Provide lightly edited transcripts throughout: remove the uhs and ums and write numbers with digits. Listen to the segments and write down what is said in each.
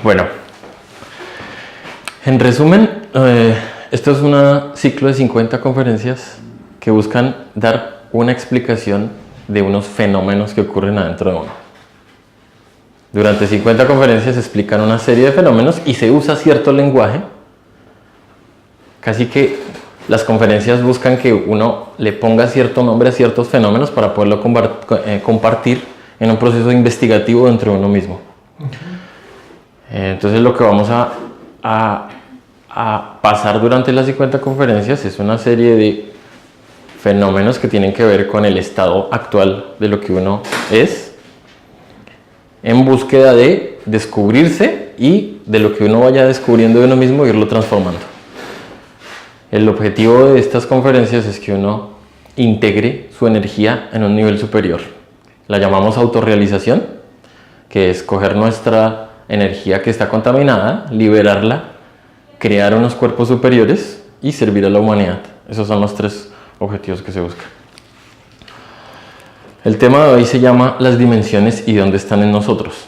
Bueno, en resumen, esto es un ciclo de 50 conferencias que buscan dar una explicación de unos fenómenos que ocurren adentro de uno. Durante 50 conferencias se explican una serie de fenómenos y se usa cierto lenguaje. Casi que las conferencias buscan que uno le ponga cierto nombre a ciertos fenómenos para poderlo compartir en un proceso investigativo dentro de uno mismo. Entonces lo que vamos a pasar durante las 50 conferencias es una serie de fenómenos que tienen que ver con el estado actual de lo que uno es, en búsqueda de descubrirse y de lo que uno vaya descubriendo de uno mismo, irlo transformando. El objetivo de estas conferencias es que uno integre su energía en un nivel superior. La llamamos autorrealización, que es coger nuestra energía que está contaminada, liberarla, crear unos cuerpos superiores y servir a la humanidad. Esos son los 3 objetivos que se buscan. El tema de hoy se llama las dimensiones y dónde están en nosotros.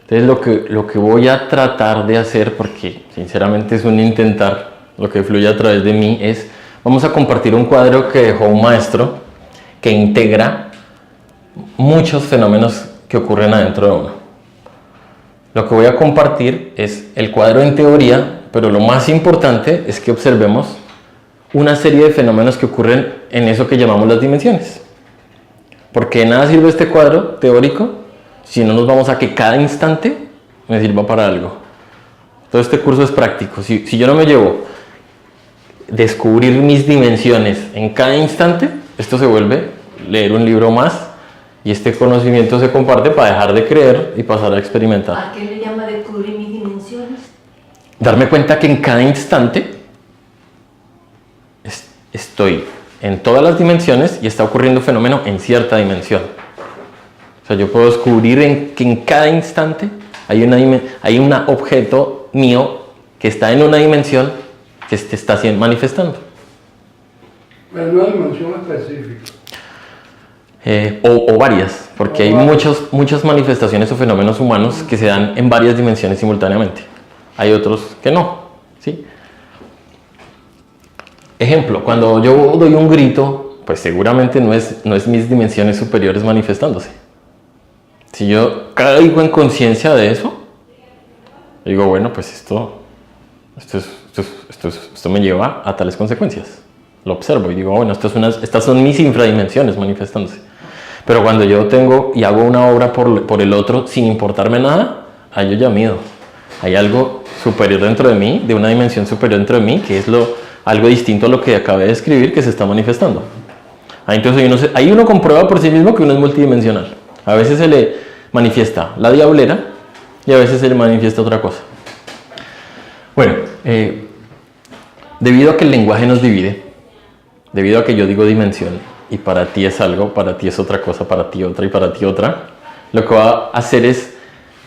Entonces lo que voy a tratar de hacer, porque sinceramente es un intentar, lo que fluye a través de mí es, vamos a compartir un cuadro que dejó un maestro que integra muchos fenómenos que ocurren adentro de uno. Lo que voy a compartir es el cuadro en teoría, pero lo más importante es que observemos una serie de fenómenos que ocurren en eso que llamamos las dimensiones. Porque de nada sirve este cuadro teórico si no nos vamos a que cada instante me sirva para algo. Todo este curso es práctico. Si yo no me llevo descubrir mis dimensiones en cada instante, esto se vuelve leer un libro más y este conocimiento se comparte para dejar de creer y pasar a experimentar. ¿A qué le llama descubrir mis dimensiones? Darme cuenta que en cada instante estoy en todas las dimensiones y está ocurriendo un fenómeno en cierta dimensión. O sea, yo puedo descubrir que en cada instante hay un objeto mío que está en una dimensión que se está manifestando. Pero no hay dimensión específica. O varias, porque hay muchas manifestaciones o fenómenos humanos que se dan en varias dimensiones simultáneamente. Hay otros que no, ¿sí? Ejemplo, cuando yo doy un grito, pues seguramente no es mis dimensiones superiores manifestándose. Si yo caigo en conciencia de eso, digo, bueno, pues esto me lleva a tales consecuencias. Lo observo y digo, bueno, estas son mis infradimensiones manifestándose. Pero cuando yo tengo y hago una obra por el otro sin importarme nada, ahí yo ya mido. Hay algo superior dentro de mí, de una dimensión superior dentro de mí, que es algo distinto a lo que acabé de escribir, que se está manifestando. Entonces ahí uno comprueba por sí mismo que uno es multidimensional. A veces se le manifiesta la diablera y a veces se le manifiesta otra cosa. Bueno, debido a que el lenguaje nos divide, debido a que yo digo dimensión y para ti es algo, para ti es otra cosa, para ti otra y para ti otra, lo que va a hacer es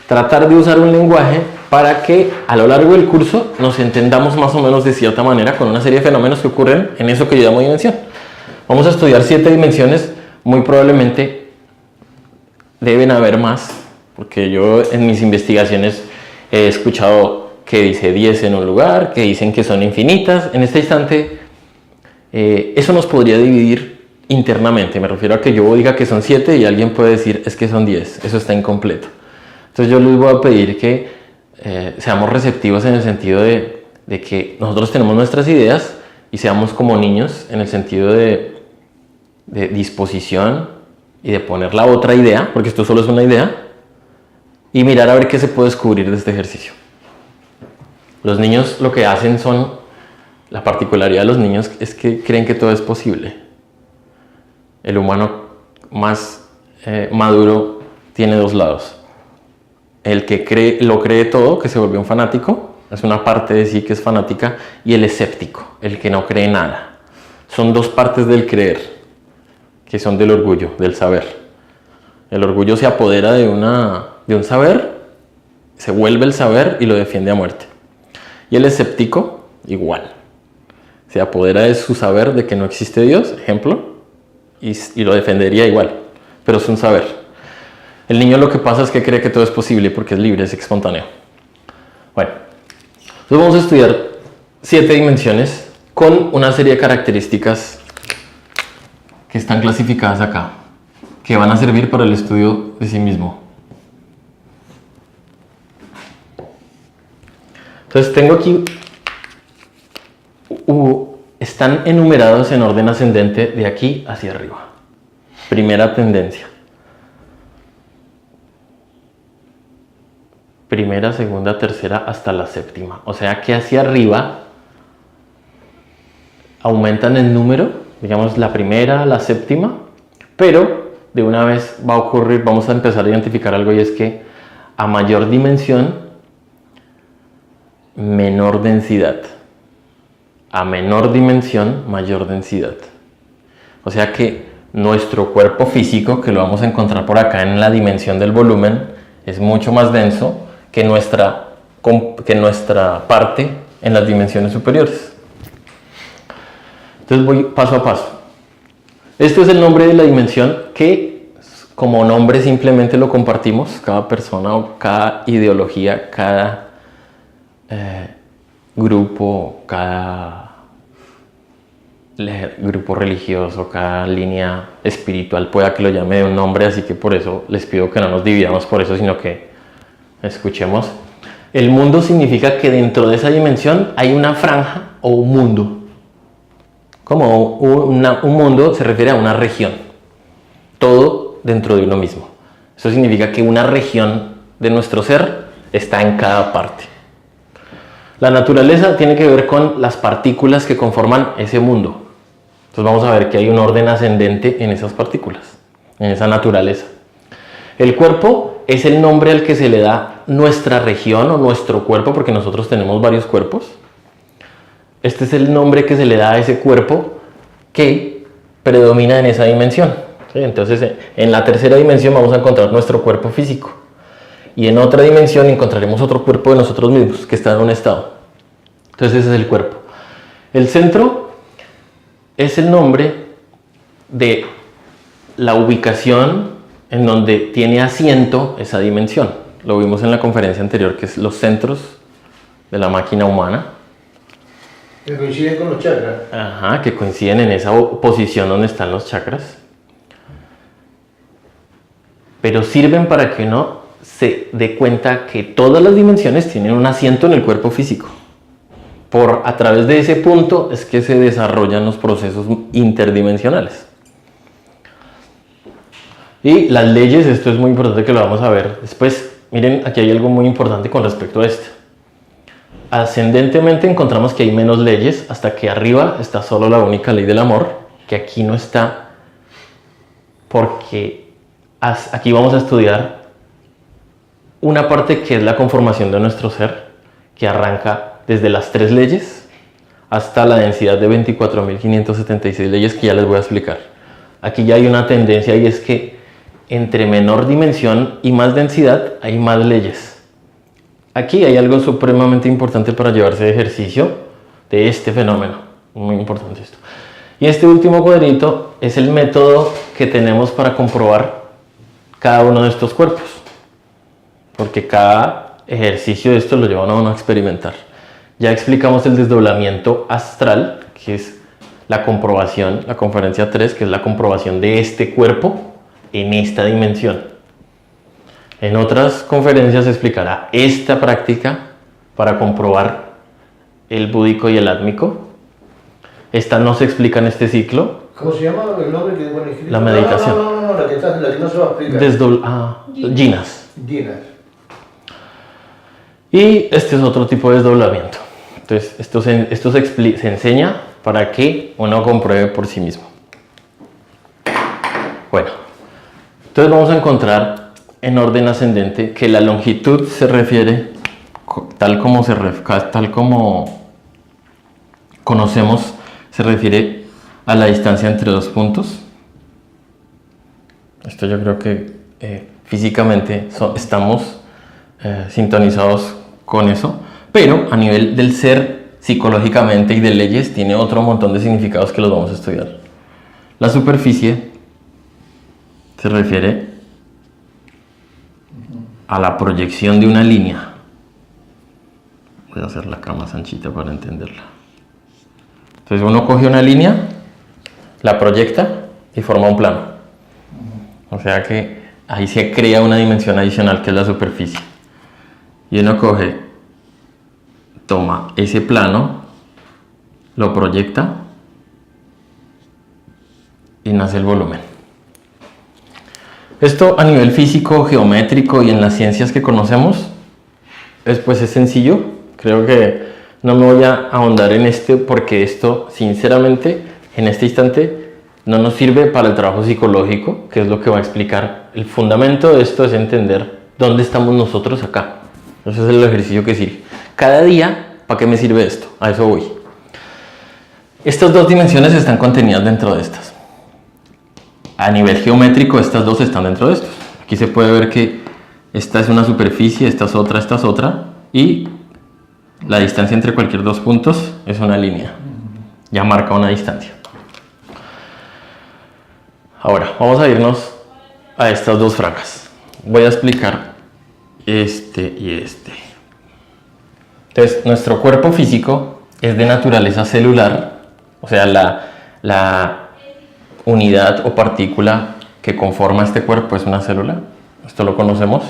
tratar de usar un lenguaje para que a lo largo del curso nos entendamos más o menos de cierta manera con una serie de fenómenos que ocurren en eso que yo llamo dimensión. Vamos a estudiar 7 dimensiones, muy probablemente deben haber más, porque yo en mis investigaciones he escuchado que dice 10 en un lugar, que dicen que son infinitas. En este instante, eso nos podría dividir internamente. Me refiero a que yo diga que son 7 y alguien puede decir es que son 10. Eso está incompleto. Entonces yo les voy a pedir que seamos receptivos en el sentido de que nosotros tenemos nuestras ideas y seamos como niños en el sentido de disposición y de poner la otra idea, porque esto solo es una idea, y mirar a ver qué se puede descubrir de este ejercicio. Los niños lo que hacen la particularidad de los niños es que creen que todo es posible. El humano más maduro tiene 2 lados. El que lo cree todo, que se volvió un fanático, es una parte de sí que es fanática, y el escéptico, el que no cree nada. Son 2 partes del creer, que son del orgullo, del saber. El orgullo se apodera de un saber, se vuelve el saber y lo defiende a muerte. Y el escéptico, igual. Se apodera de su saber de que no existe Dios, ejemplo, y lo defendería igual, pero es un saber. El niño lo que pasa es que cree que todo es posible porque es libre, es espontáneo. Bueno, entonces vamos a estudiar 7 dimensiones con una serie de características que están clasificadas acá, que van a servir para el estudio de sí mismo. Entonces tengo aquí, están enumerados en orden ascendente de aquí hacia arriba. Primera tendencia. Primera, segunda, tercera, hasta la séptima. O sea que hacia arriba aumentan el número, digamos la primera, la séptima, pero de una vez va a ocurrir, vamos a empezar a identificar algo, y es que a mayor dimensión, menor densidad. A menor dimensión, mayor densidad. O sea que nuestro cuerpo físico, que lo vamos a encontrar por acá en la dimensión del volumen, es mucho más denso que nuestra parte en las dimensiones superiores. Entonces voy paso a paso. Este es el nombre de la dimensión que como nombre simplemente lo compartimos, cada persona o cada ideología, cada grupo, cada grupo religioso, cada línea espiritual pueda que lo llame de un nombre, así que por eso les pido que no nos dividamos por eso, sino que escuchemos. El mundo significa que dentro de esa dimensión hay una franja o un mundo. Como un mundo se refiere a una región, todo dentro de uno mismo. Eso significa que una región de nuestro ser está en cada parte. La naturaleza tiene que ver con las partículas que conforman ese mundo. Entonces vamos a ver que hay un orden ascendente en esas partículas, en esa naturaleza. El cuerpo es el nombre al que se le da nuestra región o nuestro cuerpo, porque nosotros tenemos varios cuerpos. Este es el nombre que se le da a ese cuerpo que predomina en esa dimensión. ¿Sí? Entonces, en la tercera dimensión vamos a encontrar nuestro cuerpo físico. Y en otra dimensión encontraremos otro cuerpo de nosotros mismos que está en un estado. Entonces, ese es el cuerpo. El centro es el nombre de la ubicación en donde tiene asiento esa dimensión. Lo vimos en la conferencia anterior, que es los centros de la máquina humana. Que coinciden con los chakras. Ajá, que coinciden en esa posición donde están los chakras. Pero sirven para que uno se dé cuenta que todas las dimensiones tienen un asiento en el cuerpo físico. A través de ese punto es que se desarrollan los procesos interdimensionales. Y las leyes, esto es muy importante que lo vamos a ver después. Miren, aquí hay algo muy importante con respecto a esto. Ascendentemente encontramos que hay menos leyes hasta que arriba está solo la única ley del amor, que aquí no está, porque aquí vamos a estudiar una parte que es la conformación de nuestro ser, que arranca desde las 3 leyes hasta la densidad de 24.576 leyes que ya les voy a explicar. Aquí ya hay una tendencia, y es que entre menor dimensión y más densidad hay más leyes. Aquí hay algo supremamente importante para llevarse de ejercicio de este fenómeno. Muy importante esto. Y este último cuadrito es el método que tenemos para comprobar cada uno de estos cuerpos. Porque cada ejercicio de esto lo lleva a uno a experimentar. Ya explicamos el desdoblamiento astral, que es la comprobación, la conferencia 3, que es la comprobación de este cuerpo en esta dimensión. En otras conferencias se explicará esta práctica para comprobar el búdico y el átmico. Esta no se explica en este ciclo. ¿Cómo se llama el nombre que pone escrito? La meditación. No, la que no se va a explicar. Jinas. Jinas. Y este es otro tipo de desdoblamiento. Entonces, esto se enseña para que uno compruebe por sí mismo. Bueno, entonces vamos a encontrar en orden ascendente que la longitud se refiere, tal como conocemos, se refiere a la distancia entre dos puntos. Esto yo creo que físicamente estamos sintonizados con eso, pero a nivel del ser, psicológicamente y de leyes, tiene otro montón de significados que los vamos a estudiar. La superficie se refiere a la proyección de una línea. Voy a hacerla acá más anchita para entenderla. Entonces uno coge una línea, la proyecta y forma un plano. O sea que ahí se crea una dimensión adicional que es la superficie. Y uno coge, toma ese plano, lo proyecta y nace el volumen. Esto a nivel físico, geométrico y en las ciencias que conocemos, pues es sencillo. Creo que no me voy a ahondar en porque esto, sinceramente, en este instante no nos sirve para el trabajo psicológico, que es lo que va a explicar. El fundamento de esto es entender dónde estamos nosotros acá. Ese es el ejercicio que sirve. Cada día, ¿para qué me sirve esto? A eso voy. Estas dos dimensiones están contenidas dentro de estas. A nivel geométrico, estas dos están dentro de estos. Aquí se puede ver que esta es una superficie, esta es otra, y la distancia entre cualquier dos puntos es una línea. Ya marca una distancia. Ahora, vamos a irnos a estas dos franjas. Voy a explicar este y este. Entonces, nuestro cuerpo físico es de naturaleza celular, o sea, la unidad o partícula que conforma este cuerpo es una célula. Esto lo conocemos.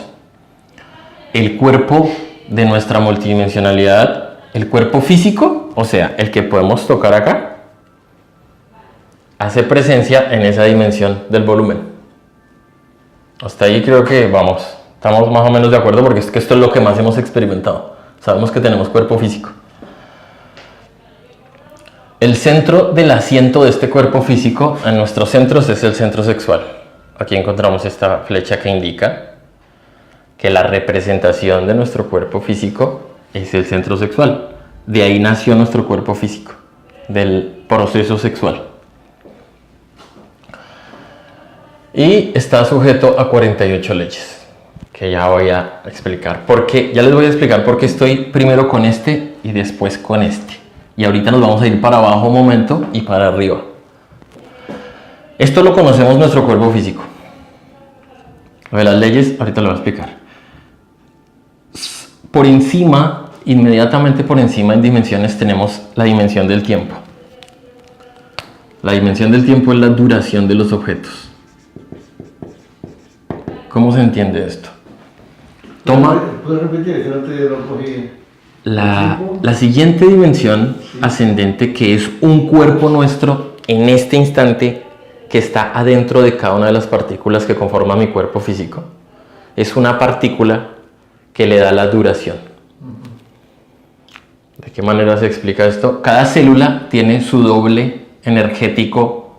El cuerpo de nuestra multidimensionalidad, el cuerpo físico, o sea, el que podemos tocar acá, hace presencia en esa dimensión del volumen. Hasta ahí creo que estamos más o menos de acuerdo, porque es que esto es lo que más hemos experimentado. Sabemos que tenemos cuerpo físico. El centro del asiento de este cuerpo físico en nuestros centros es el centro sexual. Aquí encontramos esta flecha que indica que la representación de nuestro cuerpo físico es el centro sexual. De ahí nació nuestro cuerpo físico, del proceso sexual. Y está sujeto a 48 leyes, que ya voy a explicar. Ya les voy a explicar por qué estoy primero con este y después con este. Y ahorita nos vamos a ir para abajo un momento y para arriba. Esto lo conocemos nuestro cuerpo físico. Lo de las leyes, ahorita lo voy a explicar. Por encima, inmediatamente por encima en dimensiones tenemos la dimensión del tiempo. La dimensión del tiempo es la duración de los objetos. ¿Cómo se entiende esto? ¿Puedes repetir? Que no te lo cogí. La siguiente dimensión ascendente, que es un cuerpo nuestro en este instante, que está adentro de cada una de las partículas que conforman mi cuerpo físico, es una partícula que le da la duración. ¿De qué manera se explica esto? Cada célula tiene su doble energético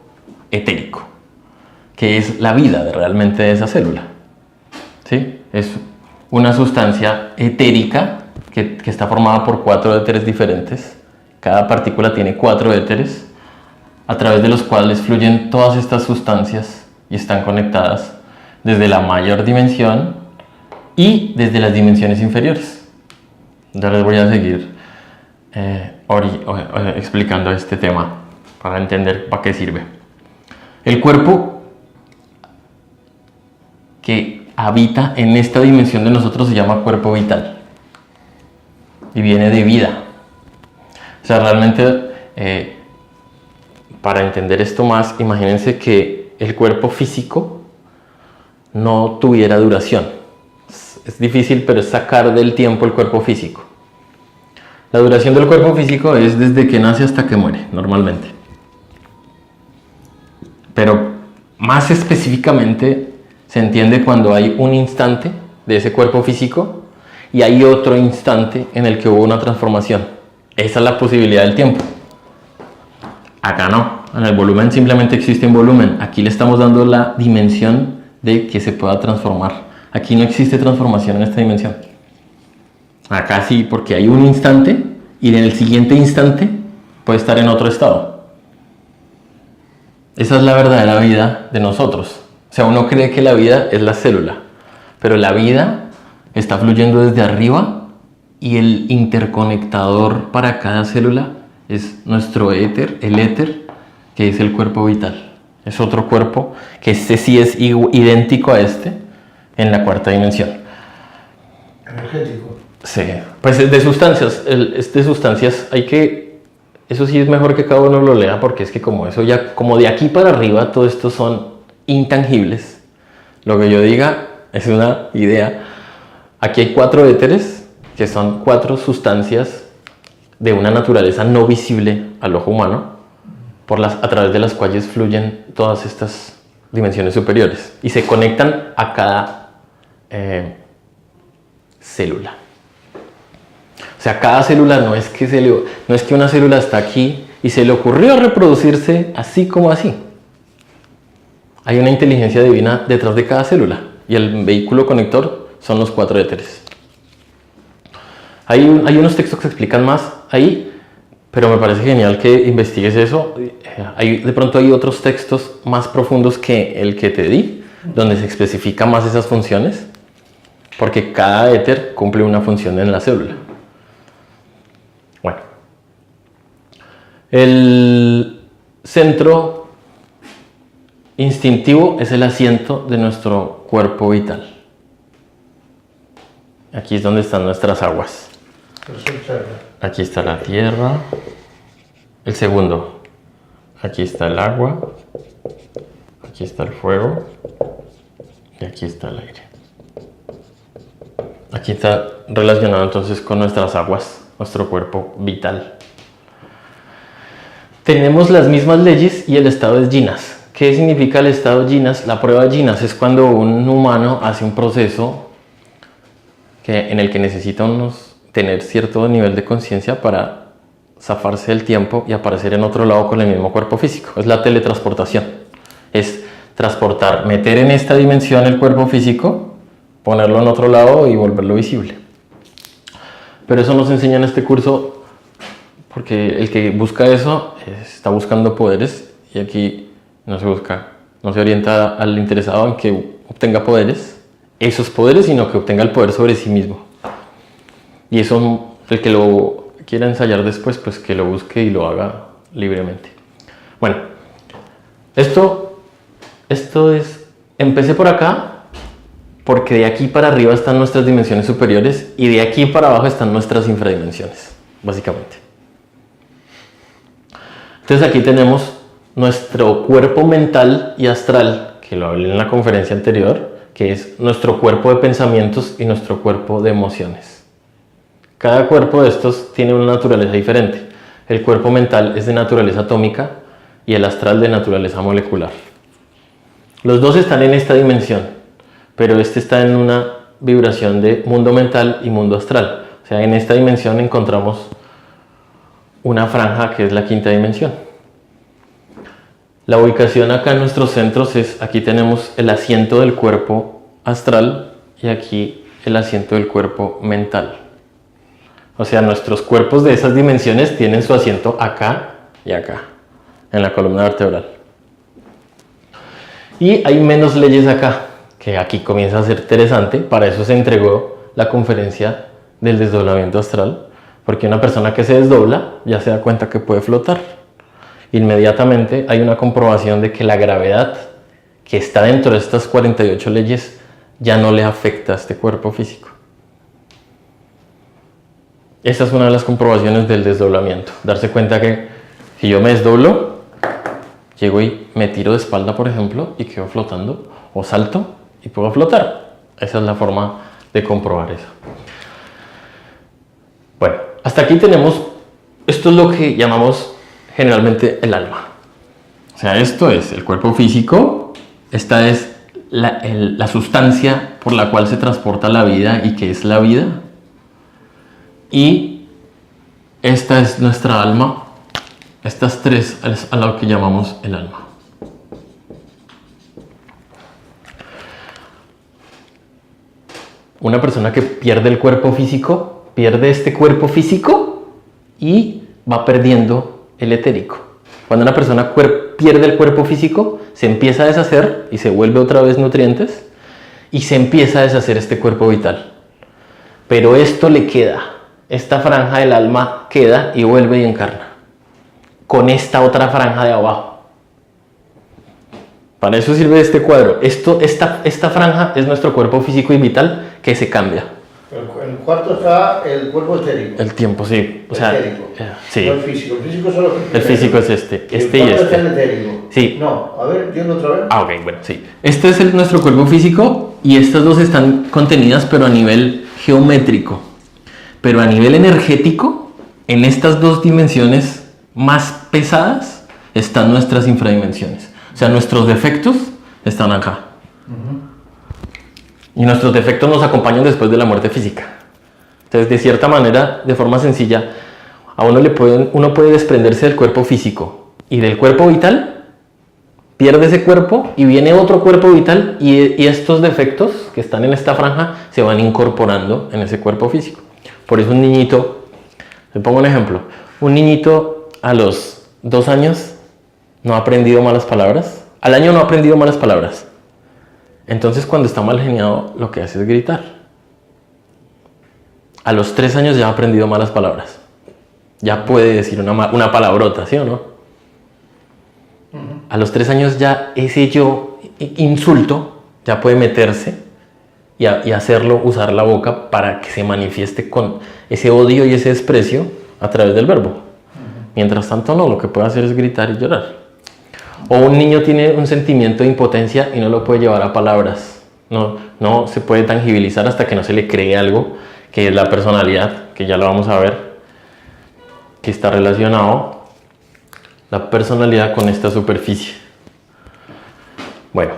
etérico, que es la vida realmente de esa célula. ¿Sí? Es una sustancia etérica que está formada por 4 éteres diferentes. Cada partícula tiene 4 éteres, a través de los cuales fluyen todas estas sustancias y están conectadas desde la mayor dimensión y desde las dimensiones inferiores. Ya les voy a seguir explicando este tema para entender para qué sirve. El cuerpo que habita en esta dimensión de nosotros se llama cuerpo vital y viene de vida. O sea, realmente para entender esto más, imagínense que el cuerpo físico no tuviera duración. Es difícil, pero es sacar del tiempo el cuerpo físico. La duración del cuerpo físico es desde que nace hasta que muere, normalmente. Pero más específicamente se entiende cuando hay un instante de ese cuerpo físico y hay otro instante en el que hubo una transformación. Esa es la posibilidad del tiempo. Acá no, en el volumen simplemente existe un volumen. Aquí le estamos dando la dimensión de que se pueda transformar. Aquí no existe transformación en esta dimensión. Acá sí, porque hay un instante y en el siguiente instante puede estar en otro estado. Esa es la verdadera vida de nosotros. O sea, uno cree que la vida es la célula, pero la vida está fluyendo desde arriba y el interconectador para cada célula es nuestro éter, el éter, que es el cuerpo vital. Es otro cuerpo que este sí es idéntico a este en la 4ª dimensión. Energético. Sí, pues es de sustancias, es de sustancias, eso sí es mejor que cada uno lo lea porque es que como eso ya, como de aquí para arriba todo esto son intangibles, lo que yo diga es una idea. Aquí hay 4 éteres, que son 4 sustancias de una naturaleza no visible al ojo humano, a través de las cuales fluyen todas estas dimensiones superiores y se conectan a cada célula. O sea, cada célula no es que una célula está aquí y se le ocurrió reproducirse así como así. Hay una inteligencia divina detrás de cada célula y el vehículo conector son los 4 éteres. Hay unos textos que explican más ahí, pero me parece genial que investigues eso. De pronto hay otros textos más profundos que el que te di, donde se especifica más esas funciones, porque cada éter cumple una función en la célula. Bueno, el centro instintivo es el asiento de nuestro cuerpo vital. Aquí es donde están nuestras aguas. Aquí está la tierra. El segundo. Aquí está el agua. Aquí está el fuego. Y aquí está el aire. Aquí está relacionado entonces con nuestras aguas, nuestro cuerpo vital. Tenemos las mismas leyes y el estado es Jinas. ¿Qué significa el estado Jinas? La prueba Jinas es cuando un humano hace un proceso en el que necesita tener cierto nivel de conciencia para zafarse del tiempo y aparecer en otro lado con el mismo cuerpo físico. Es la teletransportación. Es transportar, meter en esta dimensión el cuerpo físico, ponerlo en otro lado y volverlo visible. Pero eso nos enseña en este curso porque el que busca eso está buscando poderes y aquí no se orienta al interesado en que obtenga esos poderes, sino que obtenga el poder sobre sí mismo. Y eso, el que lo quiera ensayar después, pues que lo busque y lo haga libremente. Bueno, esto empecé por acá porque de aquí para arriba están nuestras dimensiones superiores y de aquí para abajo están nuestras infradimensiones, básicamente. Entonces aquí tenemos nuestro cuerpo mental y astral, que lo hablé en la conferencia anterior, que es nuestro cuerpo de pensamientos y nuestro cuerpo de emociones. Cada cuerpo de estos tiene una naturaleza diferente. El cuerpo mental es de naturaleza atómica y el astral de naturaleza molecular. Los dos están en esta dimensión, pero este está en una vibración de mundo mental y mundo astral. O sea, en esta dimensión encontramos una franja que es la quinta dimensión. La ubicación acá en nuestros centros aquí tenemos el asiento del cuerpo astral y aquí el asiento del cuerpo mental. O sea, nuestros cuerpos de esas dimensiones tienen su asiento acá y acá, en la columna vertebral. Y hay menos leyes acá, que aquí comienza a ser interesante. Para eso se entregó la conferencia del desdoblamiento astral, porque una persona que se desdobla ya se da cuenta que puede flotar. Inmediatamente hay una comprobación de que la gravedad que está dentro de estas 48 leyes ya no le afecta a este cuerpo físico. Esta es una de las comprobaciones del desdoblamiento. Darse cuenta que si yo me desdoblo, llego y me tiro de espalda, por ejemplo, y quedo flotando, o salto y puedo flotar. Esa es la forma de comprobar eso. Bueno, hasta aquí tenemos, esto es lo que llamamos generalmente el alma. O sea, esto es el cuerpo físico, esta es la sustancia por la cual se transporta la vida y que es la vida. Y esta es nuestra alma. Estas tres es a lo que llamamos el alma. Una persona que pierde el cuerpo físico, pierde este cuerpo físico y va perdiendo el etérico. Cuando una persona pierde el cuerpo físico, se empieza a deshacer y se vuelve otra vez nutrientes y se empieza a deshacer este cuerpo vital. Pero esto le queda, esta franja del alma queda y vuelve y encarna con esta otra franja de abajo. Para eso sirve este cuadro. Esta franja es nuestro cuerpo físico y vital que se cambia. En el cuarto está el cuerpo etérico. El tiempo, sí. O sea, Etérico. sí. No el físico. El físico solo El físico es este. El Este y cuarto está el este. etérico. Sí. No, a ver, dilo otra vez. Ah, ok, bueno, sí. Este es nuestro cuerpo físico y estas dos están contenidas pero a nivel geométrico. Pero a nivel energético, en estas dos dimensiones más pesadas están nuestras infradimensiones. O sea, nuestros defectos están acá. Y nuestros defectos nos acompañan después de la muerte física. Entonces, de cierta manera, de forma sencilla, a uno puede desprenderse del cuerpo físico y del cuerpo vital, pierde ese cuerpo y viene otro cuerpo vital y estos defectos que están en esta franja se van incorporando en ese cuerpo físico. Por eso un niñito, le pongo un ejemplo, un niñito a los 2 años no ha aprendido malas palabras, al año no ha aprendido malas palabras. Entonces cuando está mal geniado lo que hace es gritar. A los 3 años ya ha aprendido malas palabras. Ya puede decir una palabrota, ¿sí o no? A los 3 años ya ese yo insulto ya puede meterse y hacerlo usar la boca para que se manifieste con ese odio y ese desprecio a través del verbo. Mientras tanto no, lo que puede hacer es gritar y llorar. O un niño tiene un sentimiento de impotencia y no lo puede llevar a palabras. No se puede tangibilizar hasta que no se le cree algo, que es la personalidad, que ya lo vamos a ver, que está relacionado la personalidad con esta superficie. Bueno,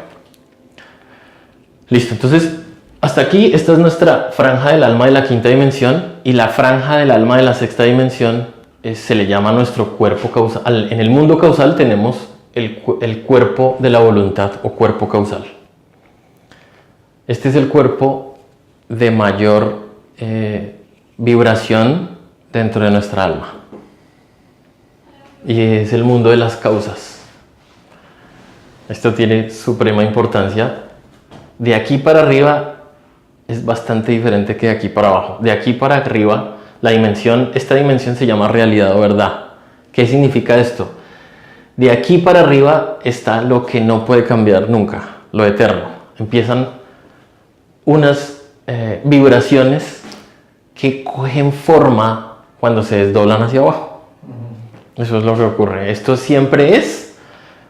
listo. Entonces, hasta aquí esta es nuestra franja del alma de la quinta dimensión y la franja del alma de la sexta dimensión se le llama nuestro cuerpo causal. En el mundo causal tenemos el cuerpo de la voluntad o cuerpo causal. Este es el cuerpo de mayor vibración dentro de nuestra alma. Y es el mundo de las causas. Esto tiene suprema importancia. De aquí para arriba es bastante diferente que de aquí para abajo. De aquí para arriba, esta dimensión se llama realidad o verdad. ¿Qué significa esto? De aquí para arriba está lo que no puede cambiar nunca, lo eterno. Empiezan unas vibraciones que cogen forma cuando se desdoblan hacia abajo. Eso es lo que ocurre. Esto siempre es,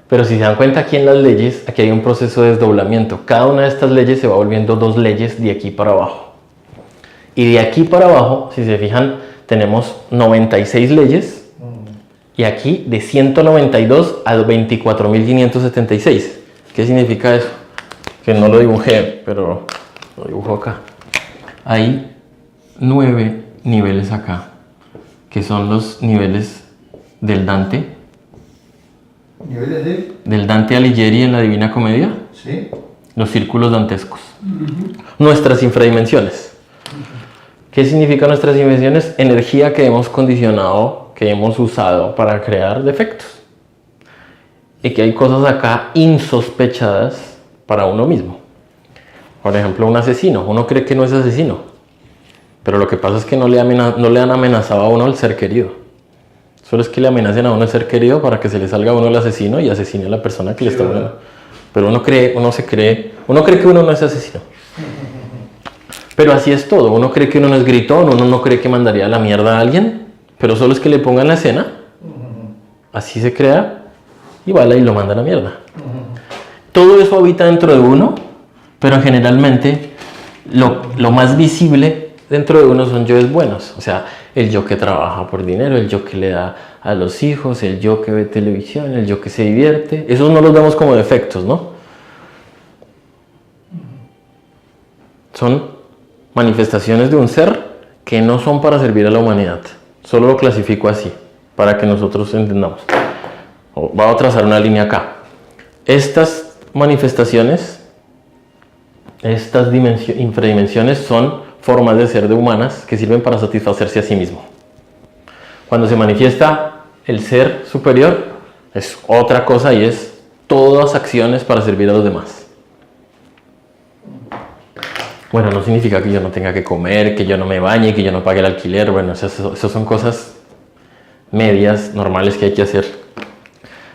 pero si se dan cuenta aquí en las leyes, aquí hay un proceso de desdoblamiento. Cada una de estas leyes se va volviendo 2 leyes de aquí para abajo. Y de aquí para abajo, si se fijan, tenemos 96 leyes. Y aquí de 192 a 24.576. ¿Qué significa eso? Que no lo dibujé, pero lo dibujo acá. Hay 9 niveles acá, que son los niveles del Dante. ¿Niveles de? Del Dante Alighieri en la Divina Comedia. Sí. Los círculos dantescos. Nuestras infradimensiones. ¿Qué significa nuestras dimensiones? Energía que hemos condicionado, que hemos usado para crear defectos. Y que hay cosas acá insospechadas para uno mismo. Por ejemplo, un asesino. Uno cree que no es asesino. Pero lo que pasa es que no le han amenazado a uno el ser querido. Solo es que le amenacen a uno el ser querido para que se le salga a uno el asesino y asesine a la persona que le está hablando. Pero uno cree que uno no es asesino. Pero así es todo. Uno cree que uno no es gritón, uno no cree que mandaría a la mierda a alguien, pero solo es que le pongan la escena, así se crea, y vale y lo manda a la mierda. Todo eso habita dentro de uno, pero generalmente lo más visible dentro de uno son yoes buenos. O sea, el yo que trabaja por dinero, el yo que le da a los hijos, el yo que ve televisión, el yo que se divierte. Esos no los vemos como defectos, ¿no? Son manifestaciones de un ser que no son para servir a la humanidad. Solo lo clasifico así, para que nosotros entendamos. Voy a trazar una línea acá. Estas manifestaciones, estas infradimensiones son formas de ser de humanas que sirven para satisfacerse a sí mismo. Cuando se manifiesta el ser superior, es otra cosa y es todas acciones para servir a los demás. Bueno, no significa que yo no tenga que comer, que yo no me bañe, que yo no pague el alquiler. Bueno, esas son cosas medias, normales que hay que hacer.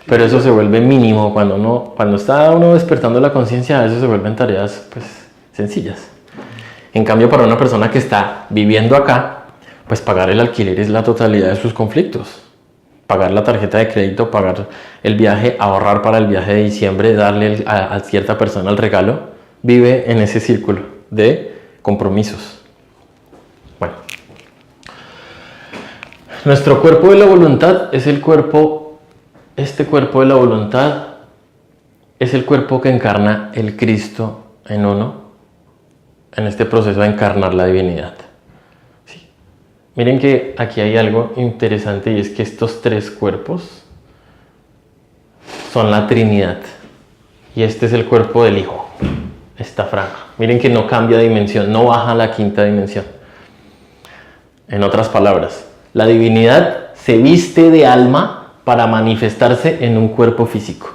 Pero eso se vuelve mínimo cuando está uno despertando la conciencia, eso se vuelven tareas pues sencillas. En cambio, para una persona que está viviendo acá, pues pagar el alquiler es la totalidad de sus conflictos. Pagar la tarjeta de crédito, pagar el viaje, ahorrar para el viaje de diciembre, darle a cierta persona el regalo, vive en ese círculo de compromisos. Bueno, nuestro cuerpo de la voluntad es el cuerpo, este cuerpo de la voluntad es el cuerpo que encarna el Cristo en uno, en este proceso de encarnar la divinidad. Sí. Miren que aquí hay algo interesante y es que estos tres cuerpos son la Trinidad y este es el cuerpo del Hijo, esta franja. Miren que no cambia de dimensión, no baja a la quinta dimensión. En otras palabras, la divinidad se viste de alma para manifestarse en un cuerpo físico.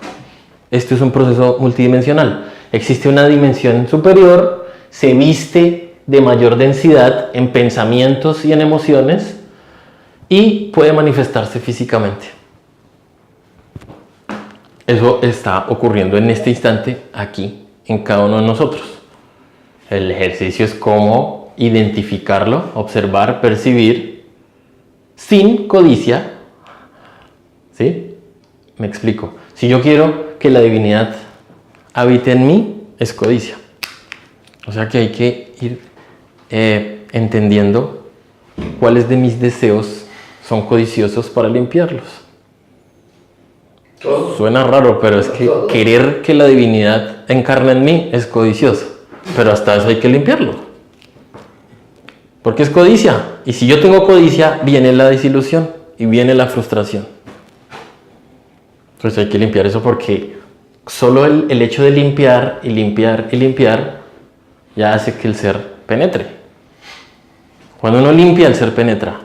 Esto es un proceso multidimensional. Existe una dimensión superior, se viste de mayor densidad en pensamientos y en emociones y puede manifestarse físicamente. Eso está ocurriendo en este instante aquí, en cada uno de nosotros. El ejercicio es cómo identificarlo, observar, percibir, sin codicia. ¿Sí? Me explico. Si yo quiero que la divinidad habite en mí, es codicia. O sea que hay que ir entendiendo cuáles de mis deseos son codiciosos para limpiarlos. Todo. Suena raro, pero es que querer que la divinidad encarne en mí es codicioso. Pero hasta eso hay que limpiarlo. Porque es codicia. Y si yo tengo codicia, viene la desilusión y viene la frustración. Entonces hay que limpiar eso porque solo el hecho de limpiar y limpiar y limpiar ya hace que el ser penetre. Cuando uno limpia, el ser penetra.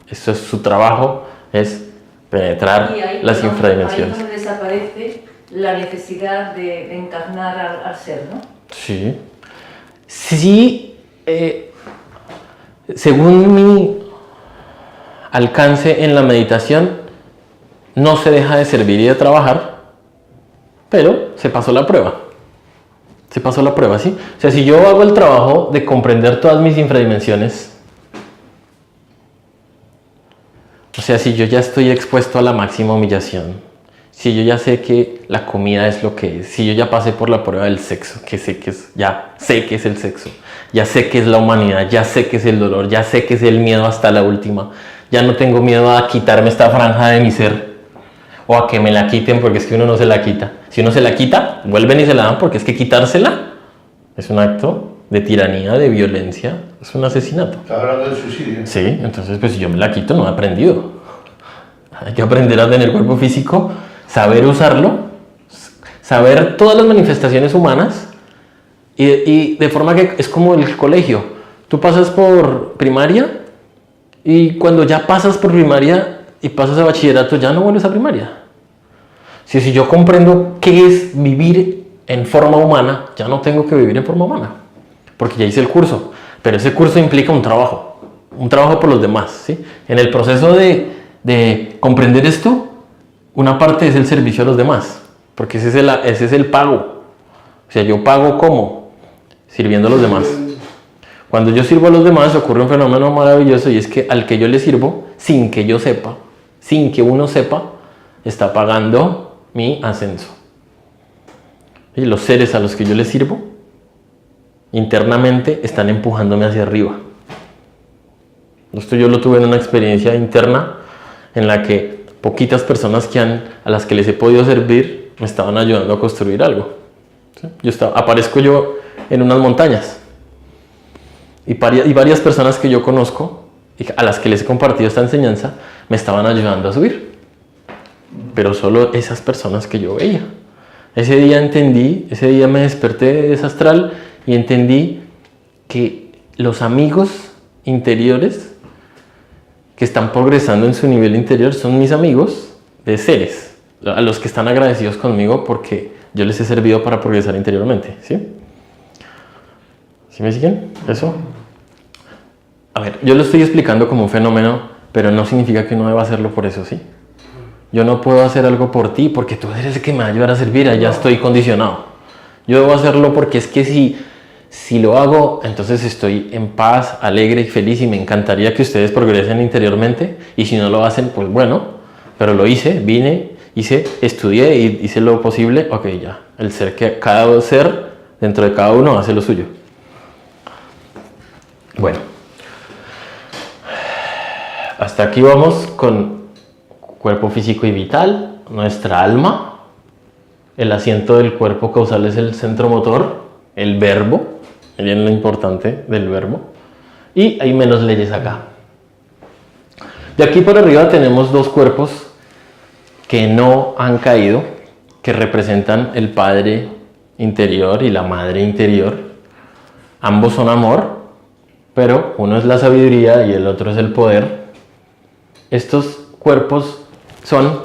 Eso es su trabajo, es penetrar Y ahí, las perdón, infradimensiones. Ahí donde desaparece la necesidad de encarnar al ser, ¿no? Sí. Sí, según mi alcance en la meditación, no se deja de servir y de trabajar, pero se pasó la prueba. Se pasó la prueba, ¿sí? O sea, si yo hago el trabajo de comprender todas mis infradimensiones, o sea, si yo ya estoy expuesto a la máxima humillación, si yo ya sé que la comida es lo que es, si yo ya pasé por la prueba del sexo, que sé que es, ya sé que es el sexo, ya sé que es la humanidad, ya sé que es el dolor, ya sé que es el miedo hasta la última, ya no tengo miedo a quitarme esta franja de mi ser o a que me la quiten porque es que uno no se la quita. Si uno se la quita, vuelven y se la dan porque es que quitársela es un acto de tiranía, de violencia, es un asesinato. Está hablando de suicidio. Sí, entonces pues si yo me la quito no he aprendido. Hay que aprender a tener cuerpo físico, saber usarlo, saber todas las manifestaciones humanas y de forma que es como el colegio. Tú pasas por primaria y cuando ya pasas por primaria y pasas a bachillerato ya no vuelves a primaria. Si yo comprendo qué es vivir en forma humana, ya no tengo que vivir en forma humana, porque ya hice el curso. Pero ese curso implica un trabajo por los demás, ¿sí? En el proceso de comprender esto, una parte es el servicio a los demás, porque ese es el pago. O sea, yo pago ¿cómo? Sirviendo a los demás. Cuando yo sirvo a los demás ocurre un fenómeno maravilloso y es que al que yo le sirvo, sin que yo sepa, sin que uno sepa, está pagando mi ascenso. Y los seres a los que yo les sirvo, internamente están empujándome hacia arriba. Esto yo lo tuve en una experiencia interna en la que poquitas personas a las que les he podido servir me estaban ayudando a construir algo. ¿Sí? Aparezco yo en unas montañas y varias personas que yo conozco y a las que les he compartido esta enseñanza me estaban ayudando a subir, pero solo esas personas que yo veía. Ese día me desperté de ese astral y entendí que los amigos interiores que están progresando en su nivel interior son mis amigos de seres, a los que están agradecidos conmigo porque yo les he servido para progresar interiormente, ¿sí? ¿Sí me siguen? ¿Eso? A ver, yo lo estoy explicando como un fenómeno, pero no significa que uno deba hacerlo por eso, ¿sí? Yo no puedo hacer algo por ti porque tú eres el que me va a ayudar a servir, allá estoy condicionado. Yo debo hacerlo porque es que Si lo hago, entonces estoy en paz, alegre y feliz y me encantaría que ustedes progresen interiormente. Y si no lo hacen, pues bueno, pero lo hice, vine, estudié y hice lo posible. Ok, ya, cada ser dentro de cada uno hace lo suyo. Bueno, hasta aquí vamos con cuerpo físico y vital, nuestra alma, el asiento del cuerpo causal es el centro motor, el verbo. Miren lo importante del verbo. Y hay menos leyes acá. De aquí por arriba tenemos dos cuerpos que no han caído, que representan el padre interior y la madre interior. Ambos son amor, pero uno es la sabiduría y el otro es el poder. Estos cuerpos son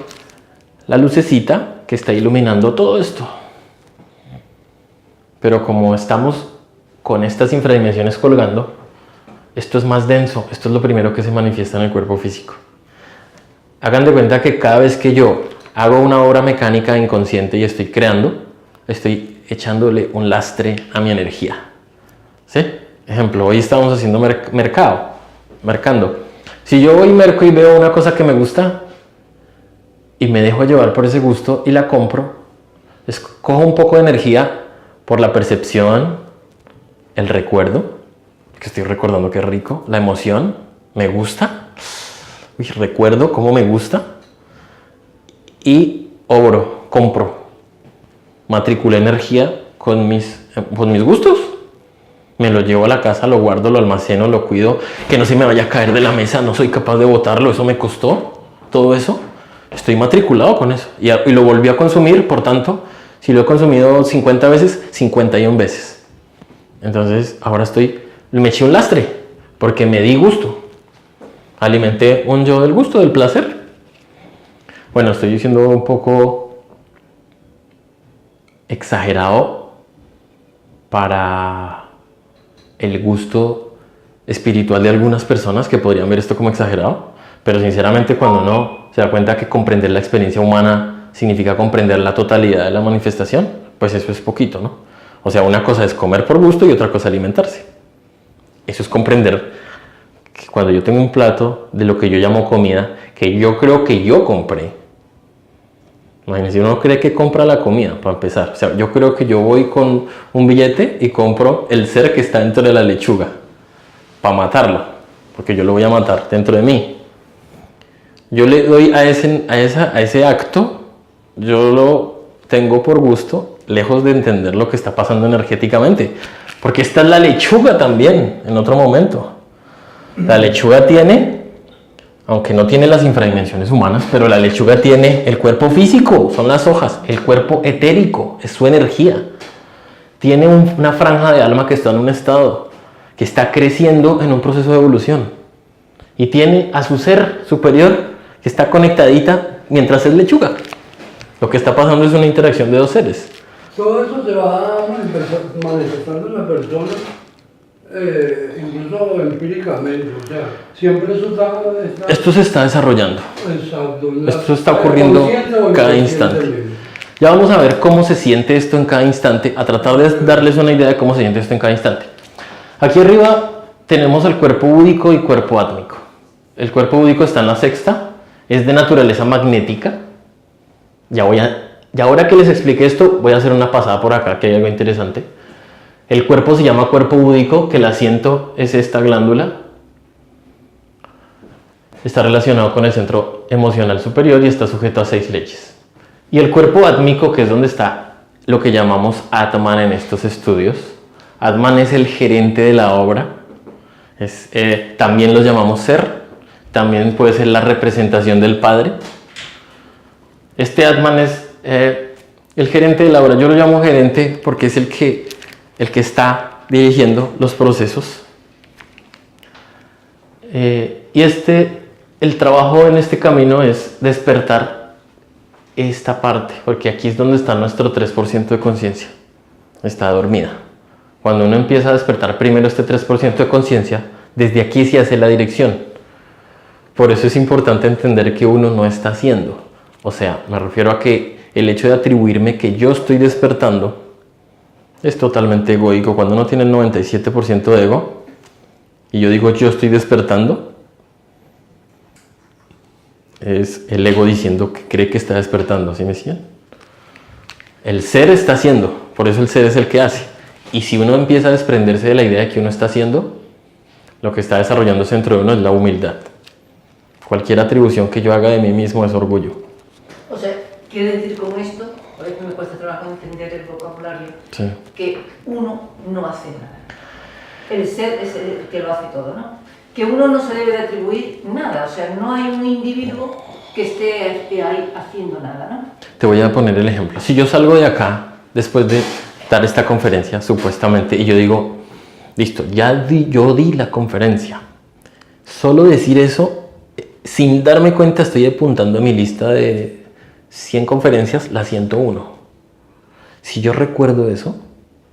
la lucecita que está iluminando todo esto. Pero como estamos con estas infradimensiones colgando, esto es más denso, esto es lo primero que se manifiesta en el cuerpo físico. Hagan de cuenta que cada vez que yo hago una obra mecánica inconsciente y estoy creando, estoy echándole un lastre a mi energía. ¿Sí? Ejemplo, hoy estamos haciendo mercando. Si yo voy merco y veo una cosa que me gusta y me dejo llevar por ese gusto y la compro, cojo un poco de energía por la percepción, el recuerdo, que estoy recordando que es rico, la emoción, me gusta, recuerdo cómo me gusta, y compro, matriculé energía con mis gustos, me lo llevo a la casa, lo guardo, lo almaceno, lo cuido, que no se me vaya a caer de la mesa, no soy capaz de botarlo, eso me costó, todo eso, estoy matriculado con eso, y lo volví a consumir, por tanto, si lo he consumido 50 veces, 51 veces. Entonces, ahora me eché un lastre, porque me di gusto. Alimenté un yo del gusto, del placer. Bueno, estoy diciendo un poco exagerado para el gusto espiritual de algunas personas que podrían ver esto como exagerado, pero sinceramente cuando uno se da cuenta que comprender la experiencia humana significa comprender la totalidad de la manifestación, pues eso es poquito, ¿no? O sea, una cosa es comer por gusto y otra cosa alimentarse. Eso es comprender que cuando yo tengo un plato de lo que yo llamo comida, que yo creo que yo compré. Imagínense, uno cree que compra la comida, para empezar. O sea, yo creo que yo voy con un billete y compro el ser que está dentro de la lechuga, para matarlo, porque yo lo voy a matar dentro de mí. Yo le doy a ese acto, yo lo tengo por gusto, lejos de entender lo que está pasando energéticamente. Porque esta es la lechuga también, en otro momento. La lechuga tiene, aunque no tiene las infradimensiones humanas, pero la lechuga tiene el cuerpo físico, son las hojas, el cuerpo etérico, es su energía. Tiene una franja de alma que está en un estado, que está creciendo en un proceso de evolución. Y tiene a su ser superior, que está conectadita mientras es lechuga. Lo que está pasando es una interacción de dos seres. Todo eso se va manifestando en la persona, incluso empíricamente, o sea, siempre eso está... Esto se está desarrollando. Exacto. Esto está ocurriendo cada instante. Ya vamos a ver cómo se siente esto en cada instante, a tratar de darles una idea de cómo se siente esto en cada instante. Aquí arriba tenemos el cuerpo búdico y cuerpo átmico. El cuerpo búdico está en la sexta, es de naturaleza magnética. Ya ahora que les expliqué esto, voy a hacer una pasada por acá, que hay algo interesante. El cuerpo se llama cuerpo búdico, que el asiento es esta glándula. Está relacionado con el centro emocional superior y está sujeto a 6 leyes. Y el cuerpo átmico, que es donde está lo que llamamos Atman en estos estudios. Atman es el gerente de la obra. También lo llamamos ser. También puede ser la representación del Padre. Este Atman es el gerente de la obra. Yo lo llamo gerente porque es el que está dirigiendo los procesos. El trabajo en este camino es despertar esta parte, porque aquí es donde está nuestro 3% de conciencia. Está dormida. Cuando uno empieza a despertar primero este 3% de conciencia, desde aquí se hace la dirección. Por eso es importante entender que uno no está haciendo. O sea, me refiero a que el hecho de atribuirme que yo estoy despertando Es totalmente egoico. Cuando uno tiene el 97% de ego, y yo digo yo estoy despertando, es el ego diciendo que cree que está despertando, ¿sí me siguen? El ser está haciendo, por eso el ser es el que hace. Y si uno empieza a desprenderse de la idea de que uno está haciendo, lo que está desarrollándose dentro de uno es la humildad. Cualquier atribución que yo haga de mí mismo es orgullo. O sea, quiere decir con esto, por eso me cuesta trabajo entender el vocabulario, Sí. que uno no hace nada. El ser es el que lo hace todo, ¿no? Que uno no se debe de atribuir nada, o sea, no hay un individuo que esté ahí haciendo nada, ¿no? Te voy a poner el ejemplo. Si yo salgo de acá, después de dar esta conferencia, supuestamente, y yo digo, listo, yo di la conferencia. Solo decir eso, sin darme cuenta, estoy apuntando a mi lista de 100 conferencias, la 101. Si yo recuerdo eso,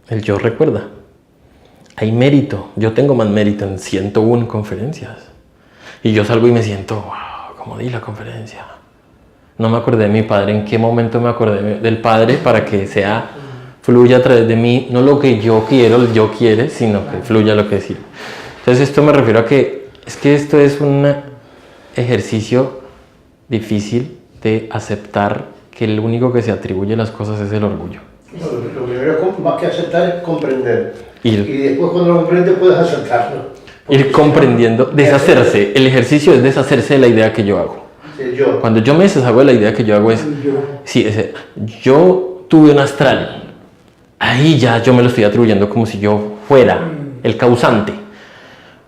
el yo recuerda. Hay mérito. Yo tengo más mérito en 101 conferencias. Y yo salgo y me siento, wow, cómo di la conferencia. No me acordé de mi padre. ¿En qué momento me acordé del padre para que fluya a través de mí? No lo que yo quiero, el yo quiere, sino que fluya lo que decir. Entonces esto me refiero a que esto es un ejercicio difícil de aceptar que el único que se atribuye las cosas es el orgullo. Lo primero, más que aceptar, es comprender. Y Ir después, cuando lo comprendes, puedes aceptarlo. comprendiendo, deshacerse. El ejercicio es deshacerse de la idea que yo hago. El yo. Cuando yo me deshago de la idea que yo hago es, sí, yo tuve un astral. Ahí ya yo me lo estoy atribuyendo como si yo fuera el causante.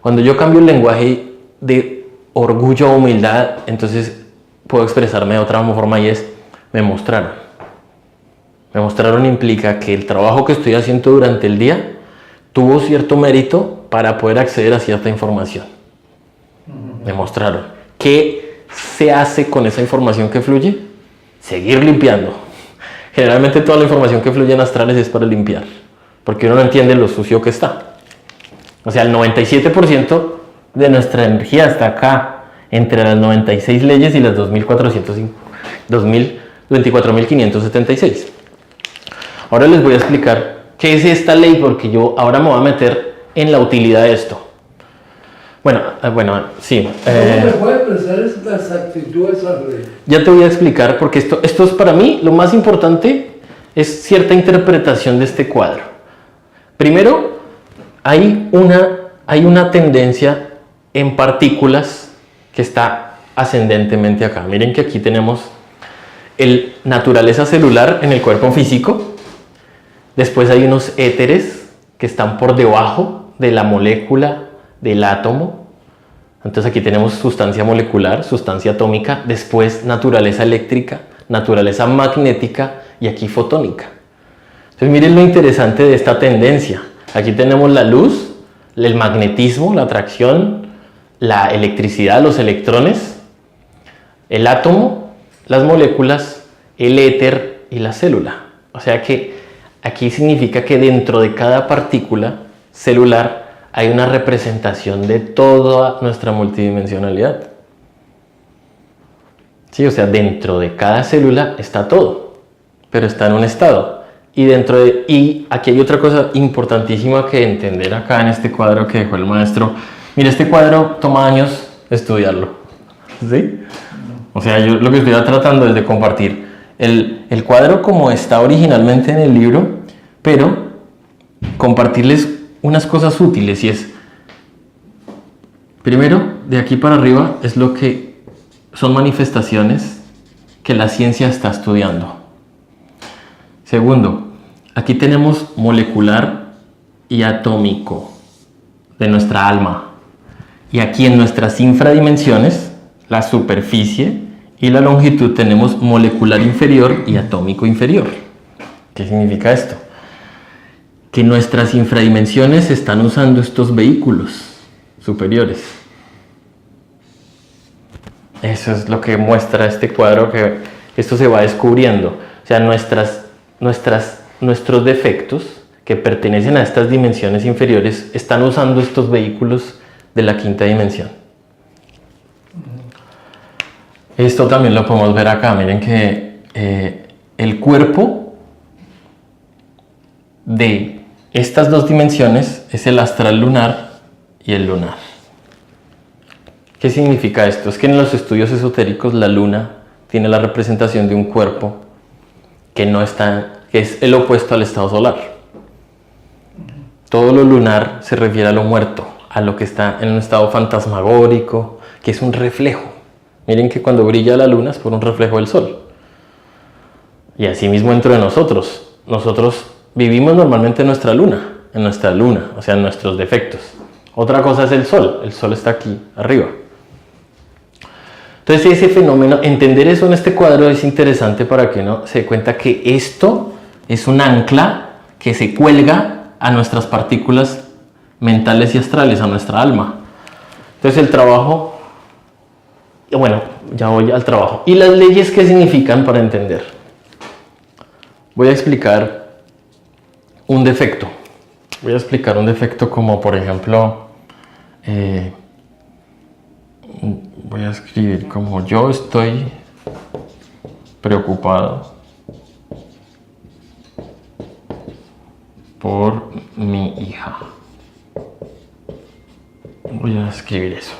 Cuando yo cambio el lenguaje de orgullo a humildad, entonces puedo expresarme de otra forma y es, me mostraron. Me mostraron implica que el trabajo que estoy haciendo durante el día tuvo cierto mérito para poder acceder a cierta información. Me mostraron. ¿Qué se hace con esa información que fluye? Seguir limpiando. Generalmente toda la información que fluye en astrales es para limpiar, porque uno no entiende lo sucio que está. O sea, el 97% de nuestra energía está acá, entre las 96 leyes y las 24.576. Ahora les voy a explicar qué es esta ley, porque yo ahora me voy a meter en la utilidad de esto. Bueno, sí. ¿Cómo me puede expresar esta exactitud de esa ley? Ya te voy a explicar, porque esto es para mí lo más importante, es cierta interpretación de este cuadro. Primero, hay una tendencia en partículas que está ascendentemente acá. Miren que aquí tenemos el naturaleza celular en el cuerpo físico. Después hay unos éteres que están por debajo de la molécula del átomo. Entonces aquí tenemos sustancia molecular, sustancia atómica, después naturaleza eléctrica, naturaleza magnética y aquí fotónica. Entonces miren lo interesante de esta tendencia. Aquí tenemos la luz, el magnetismo, la atracción, la electricidad, los electrones, el átomo, las moléculas, el éter y la célula. O sea que aquí significa que dentro de cada partícula celular hay una representación de toda nuestra multidimensionalidad. Sí, o sea, dentro de cada célula está todo, pero está en un estado. Y aquí hay otra cosa importantísima que entender acá en este cuadro que dejó el maestro. Mira, este cuadro toma años estudiarlo. ¿Sí? O sea, yo lo que estoy tratando es de compartir el cuadro como está originalmente en el libro, pero compartirles unas cosas útiles, y es, primero, de aquí para arriba es lo que son manifestaciones que la ciencia está estudiando. Segundo, aquí tenemos molecular y atómico de nuestra alma, y aquí en nuestras infradimensiones, la superficie y la longitud, tenemos molecular inferior y atómico inferior. ¿Qué significa esto? Que nuestras infradimensiones están usando estos vehículos superiores. Eso es lo que muestra este cuadro, que esto se va descubriendo. O sea, nuestros defectos que pertenecen a estas dimensiones inferiores están usando estos vehículos de la quinta dimensión. Esto también lo podemos ver acá. Miren que el cuerpo de estas dos dimensiones es el astral lunar y el lunar. ¿Qué significa esto? Es que en los estudios esotéricos la luna tiene la representación de un cuerpo que es el opuesto al estado solar. Todo lo lunar se refiere a lo muerto, a lo que está en un estado fantasmagórico, que es un reflejo. Miren que cuando brilla la luna es por un reflejo del sol. Y así mismo dentro de nosotros vivimos normalmente en nuestra luna, o sea, en nuestros defectos. Otra cosa es el sol está aquí arriba. Entonces ese fenómeno, entender eso en este cuadro es interesante para que uno se dé cuenta que esto es un ancla que se cuelga a nuestras partículas mentales y astrales, a nuestra alma. Entonces el trabajo, bueno, ya voy al trabajo. ¿Y las leyes qué significan para entender? Voy a explicar un defecto. Voy a explicar un defecto como, por ejemplo, voy a escribir como yo estoy preocupado por mi hija. Voy a escribir eso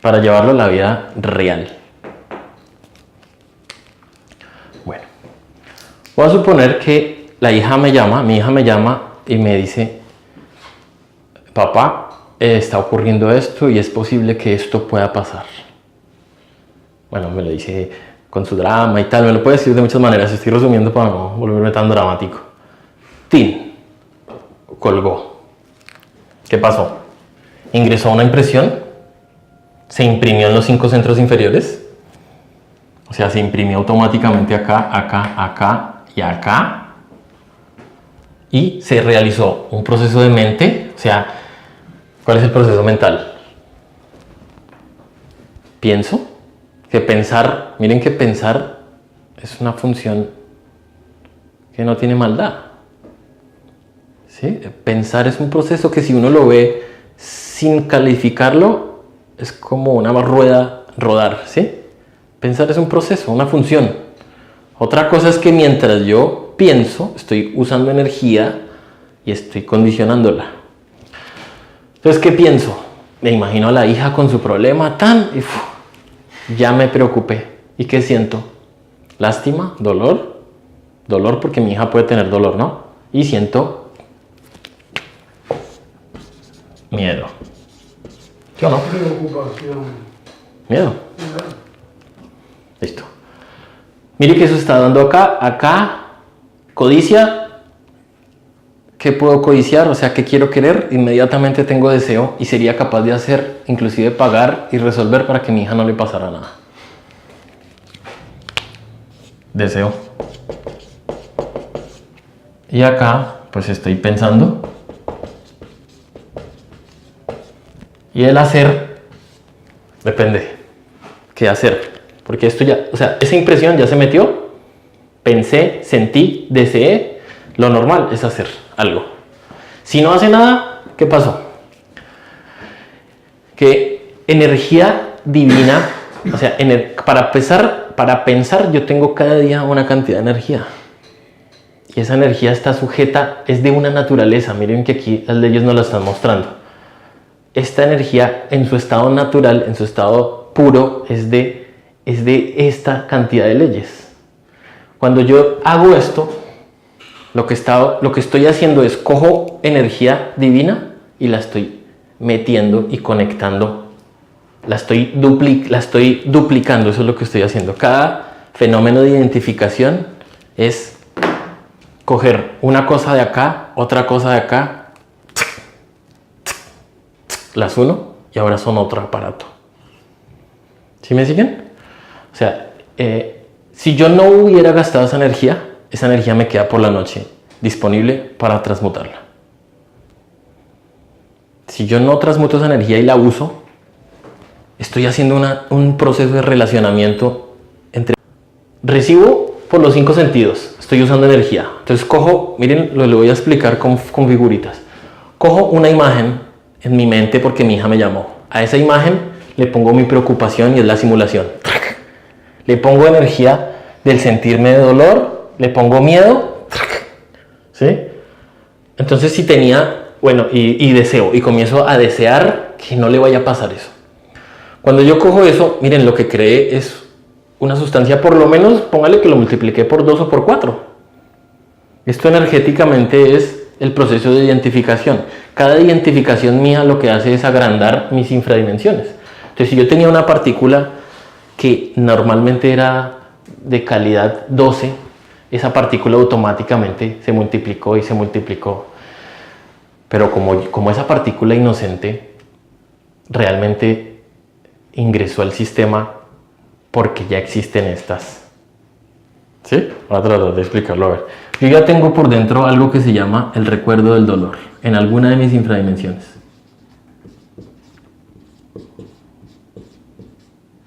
para llevarlo a la vida real. Bueno, voy a suponer que mi hija me llama y me dice: papá, está ocurriendo esto y es posible que esto pueda pasar. Bueno, me lo dice con su drama y tal, me lo puede decir de muchas maneras, estoy resumiendo para no volverme tan dramático. Tin, colgó. ¿Qué pasó? Ingresó una impresión, se imprimió en los 5 centros inferiores, o sea, se imprimió automáticamente acá, acá, acá y acá, y se realizó un proceso de mente. O sea, ¿cuál es el proceso mental? Pienso, que pensar, miren que pensar es una función que no tiene maldad. ¿Sí? Pensar es un proceso que si uno lo ve sin calificarlo, es como una rueda rodar, ¿sí? Pensar es un proceso, una función. Otra cosa es que mientras yo pienso, estoy usando energía y estoy condicionándola. Entonces, ¿qué pienso? Me imagino a la hija con su problema, y ya me preocupé. ¿Y qué siento? Lástima, dolor porque mi hija puede tener dolor, ¿no? Y siento miedo. ¿Sí o no? Preocupación. Miedo. Listo. Mire que eso está dando acá, codicia. ¿Qué puedo codiciar? O sea, ¿qué quiero querer? Inmediatamente tengo deseo y sería capaz de hacer, inclusive pagar y resolver para que a mi hija no le pasara nada. Deseo. Y acá, pues estoy pensando. Y el hacer, depende. ¿Qué hacer? Porque esto ya, o sea, esa impresión ya se metió. Pensé, sentí, deseé. Lo normal es hacer algo. Si no hace nada, ¿qué pasó? Que energía divina, o sea, para pensar yo tengo cada día una cantidad de energía. Y esa energía está sujeta, es de una naturaleza. Miren que aquí las leyes nos la están mostrando. Esta energía en su estado natural, en su estado puro, es de esta cantidad de leyes. Cuando yo hago esto, lo que estoy haciendo es cojo energía divina y la estoy metiendo y conectando. La estoy duplicando, eso es lo que estoy haciendo. Cada fenómeno de identificación es coger una cosa de acá, otra cosa de acá, las uno y ahora son otro aparato. ¿Sí me siguen? O sea, si yo no hubiera gastado esa energía me queda por la noche disponible para transmutarla. Si yo no transmuto esa energía y la uso, estoy haciendo un proceso de relacionamiento entre... Recibo por los 5 sentidos, estoy usando energía. Entonces cojo, miren, lo voy a explicar con figuritas. Cojo una imagen en mi mente porque mi hija me llamó. A esa imagen le pongo mi preocupación y es la simulación. Le pongo energía del sentirme de dolor, le pongo miedo, ¿sí? Entonces si tenía, bueno, y deseo, y comienzo a desear que no le vaya a pasar eso. Cuando yo cojo eso, miren, lo que creé es una sustancia, por lo menos, póngale que lo multipliqué por 2 o por 4. Esto energéticamente es el proceso de identificación. Cada identificación mía lo que hace es agrandar mis infradimensiones. Entonces, si yo tenía una partícula que normalmente era de calidad 12, esa partícula automáticamente se multiplicó y se multiplicó. Pero como esa partícula inocente realmente ingresó al sistema porque ya existen estas. ¿Sí? Voy a tratar de explicarlo. A ver. Yo ya tengo por dentro algo que se llama el recuerdo del dolor en alguna de mis infradimensiones.